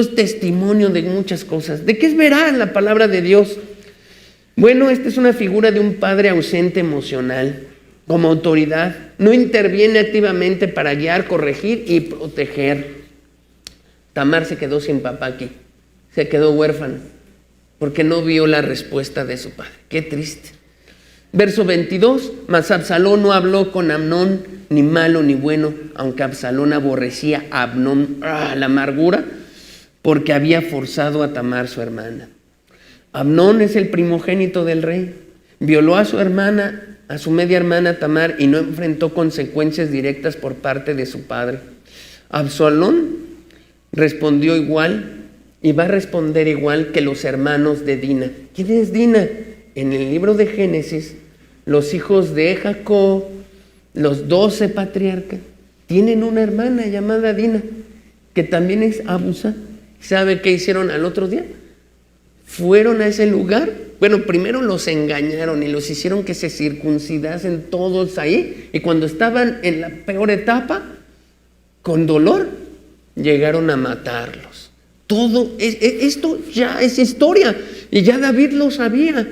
es testimonio de muchas cosas. ¿De qué es veraz la palabra de Dios? Bueno, esta es una figura de un padre ausente emocional, como autoridad. No interviene activamente para guiar, corregir y proteger. Tamar se quedó sin papá aquí, se quedó huérfano, porque no vio la respuesta de su padre. Qué triste. Verso 22, mas Absalón no habló con Amnón, ni malo ni bueno, aunque Absalón aborrecía a Amnón, la amargura, porque había forzado a Tamar su hermana. Amnón es el primogénito del rey, violó a su hermana, a su media hermana Tamar, y no enfrentó consecuencias directas por parte de su padre. Absalón respondió igual, y va a responder igual que los hermanos de Dina. ¿Quién es Dina? En el libro de Génesis, los hijos de Jacob, los 12 patriarcas, tienen una hermana llamada Dina, que también es abusa. ¿Sabe qué hicieron al otro día? Fueron a ese lugar. Bueno, primero los engañaron y los hicieron que se circuncidasen todos ahí. Y cuando estaban en la peor etapa, con dolor, llegaron a matarlos. Esto ya es historia. Y ya David lo sabía.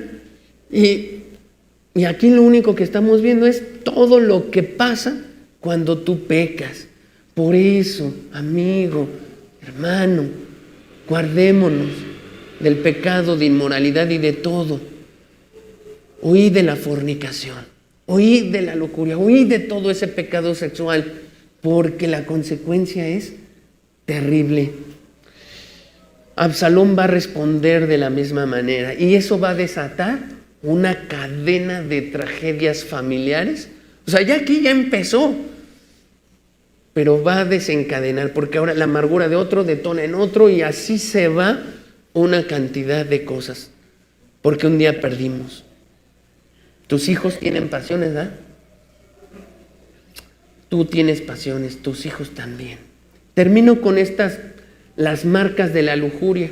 Y aquí lo único que estamos viendo es todo lo que pasa cuando tú pecas. Por eso, amigo, hermano, guardémonos del pecado, de inmoralidad y de todo. Huí de la fornicación, huí de la lujuria, huí de todo ese pecado sexual, porque la consecuencia es terrible. Absalón va a responder de la misma manera y eso va a desatar una cadena de tragedias familiares. O sea, ya aquí ya empezó, pero va a desencadenar, porque ahora la amargura de otro detona en otro y así se va una cantidad de cosas, porque un día perdimos. Tus hijos tienen pasiones, ¿verdad? Tú tienes pasiones, tus hijos también. Termino con las marcas de la lujuria.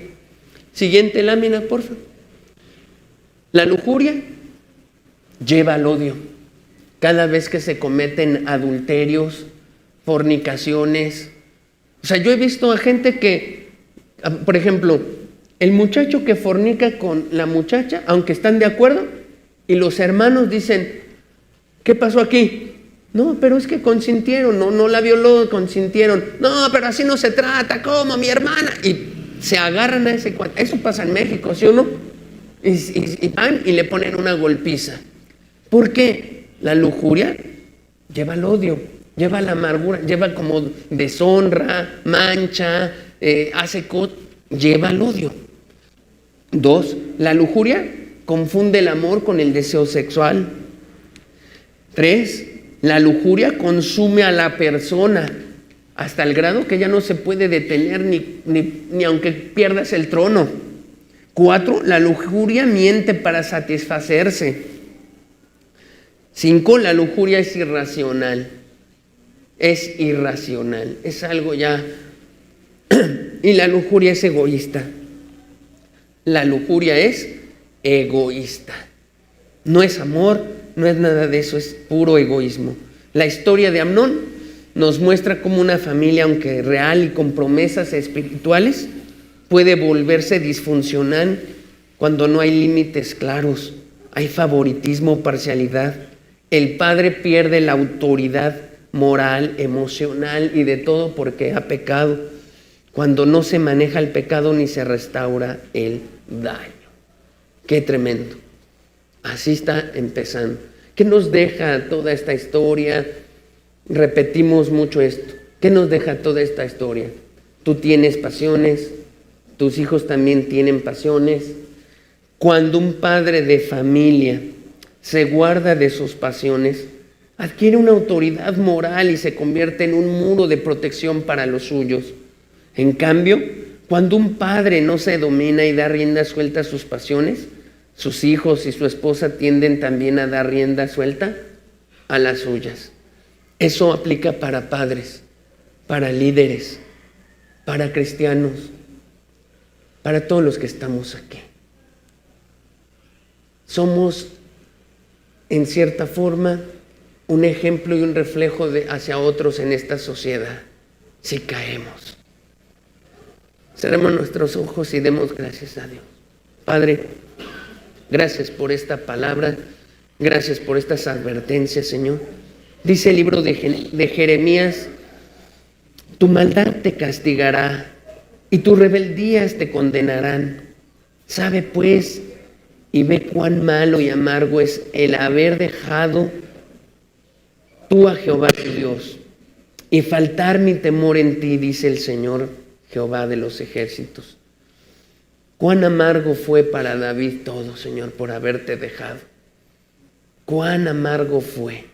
Siguiente lámina, por favor. La lujuria lleva al odio. Cada vez que se cometen adulterios, fornicaciones. O sea, yo he visto a gente que, por ejemplo, el muchacho que fornica con la muchacha, aunque están de acuerdo, y los hermanos dicen, ¿qué pasó aquí? No, pero es que consintieron, no la violó, consintieron. No, pero así no se trata, ¿cómo, mi hermana? Y se agarran a ese cuate. Eso pasa en México, ¿sí o no? Y van y le ponen una golpiza. ¿Por qué? La lujuria lleva al odio, lleva a la amargura, lleva como deshonra, mancha, lleva al odio. 2, la lujuria confunde el amor con el deseo sexual. 3, la lujuria consume a la persona hasta el grado que ya no se puede detener ni aunque pierdas el trono. 4, la lujuria miente para satisfacerse. 5, la lujuria es irracional. Es irracional, es algo ya. Y la lujuria es egoísta. La lujuria es egoísta. No es amor, no es nada de eso, es puro egoísmo. La historia de Amnón nos muestra cómo una familia, aunque real y con promesas espirituales, puede volverse disfuncional cuando no hay límites claros, hay favoritismo, parcialidad. El padre pierde la autoridad moral, emocional y de todo porque ha pecado. Cuando no se maneja el pecado ni se restaura el daño. Qué tremendo. Así está empezando. ¿Qué nos deja toda esta historia? Repetimos mucho esto. ¿Qué nos deja toda esta historia? Tú tienes pasiones, tus hijos también tienen pasiones. Cuando un padre de familia se guarda de sus pasiones, adquiere una autoridad moral y se convierte en un muro de protección para los suyos. En cambio, cuando un padre no se domina y da rienda suelta a sus pasiones, sus hijos y su esposa tienden también a dar rienda suelta a las suyas. Eso aplica para padres, para líderes, para cristianos, para todos los que estamos aquí. Somos, en cierta forma, un ejemplo y un reflejo hacia otros en esta sociedad, si caemos. Cerremos nuestros ojos y demos gracias a Dios. Padre, gracias por esta palabra, gracias por estas advertencias, Señor. Dice el libro de Jeremías, tu maldad te castigará y tus rebeldías te condenarán. Sabe pues y ve cuán malo y amargo es el haber dejado tú a Jehová tu Dios y faltar mi temor en ti, dice el Señor Jehová de los ejércitos. Cuán amargo fue para David todo, Señor, por haberte dejado. Cuán amargo fue.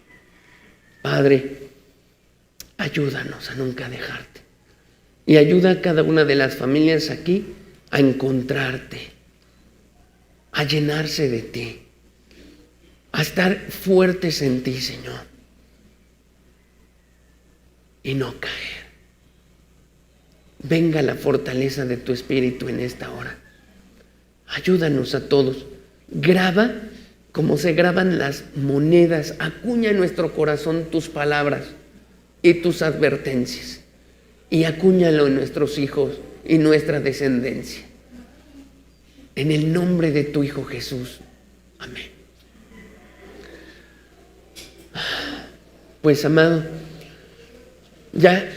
Padre, ayúdanos a nunca dejarte. Y ayuda a cada una de las familias aquí a encontrarte, a llenarse de ti, a estar fuertes en ti, Señor. y no caer. Venga la fortaleza de tu espíritu en esta hora. Ayúdanos a todos. Graba como se graban las monedas. Acuña en nuestro corazón tus palabras y tus advertencias. Y acúñalo en nuestros hijos y nuestra descendencia. En el nombre de tu Hijo Jesús. Amén. Pues, amado, ya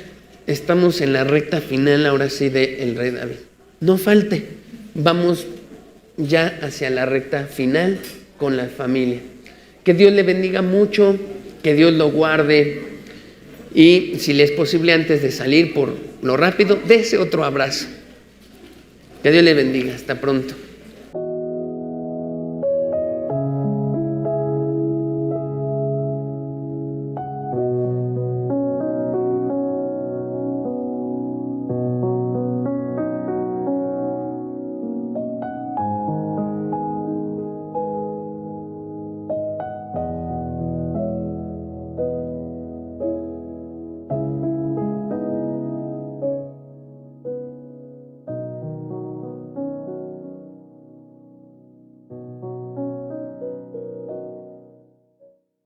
estamos en la recta final ahora sí de El Rey David. No falte, vamos ya hacia la recta final con la familia. Que Dios le bendiga mucho, que Dios lo guarde y si le es posible antes de salir por lo rápido, dése otro abrazo. Que Dios le bendiga, hasta pronto.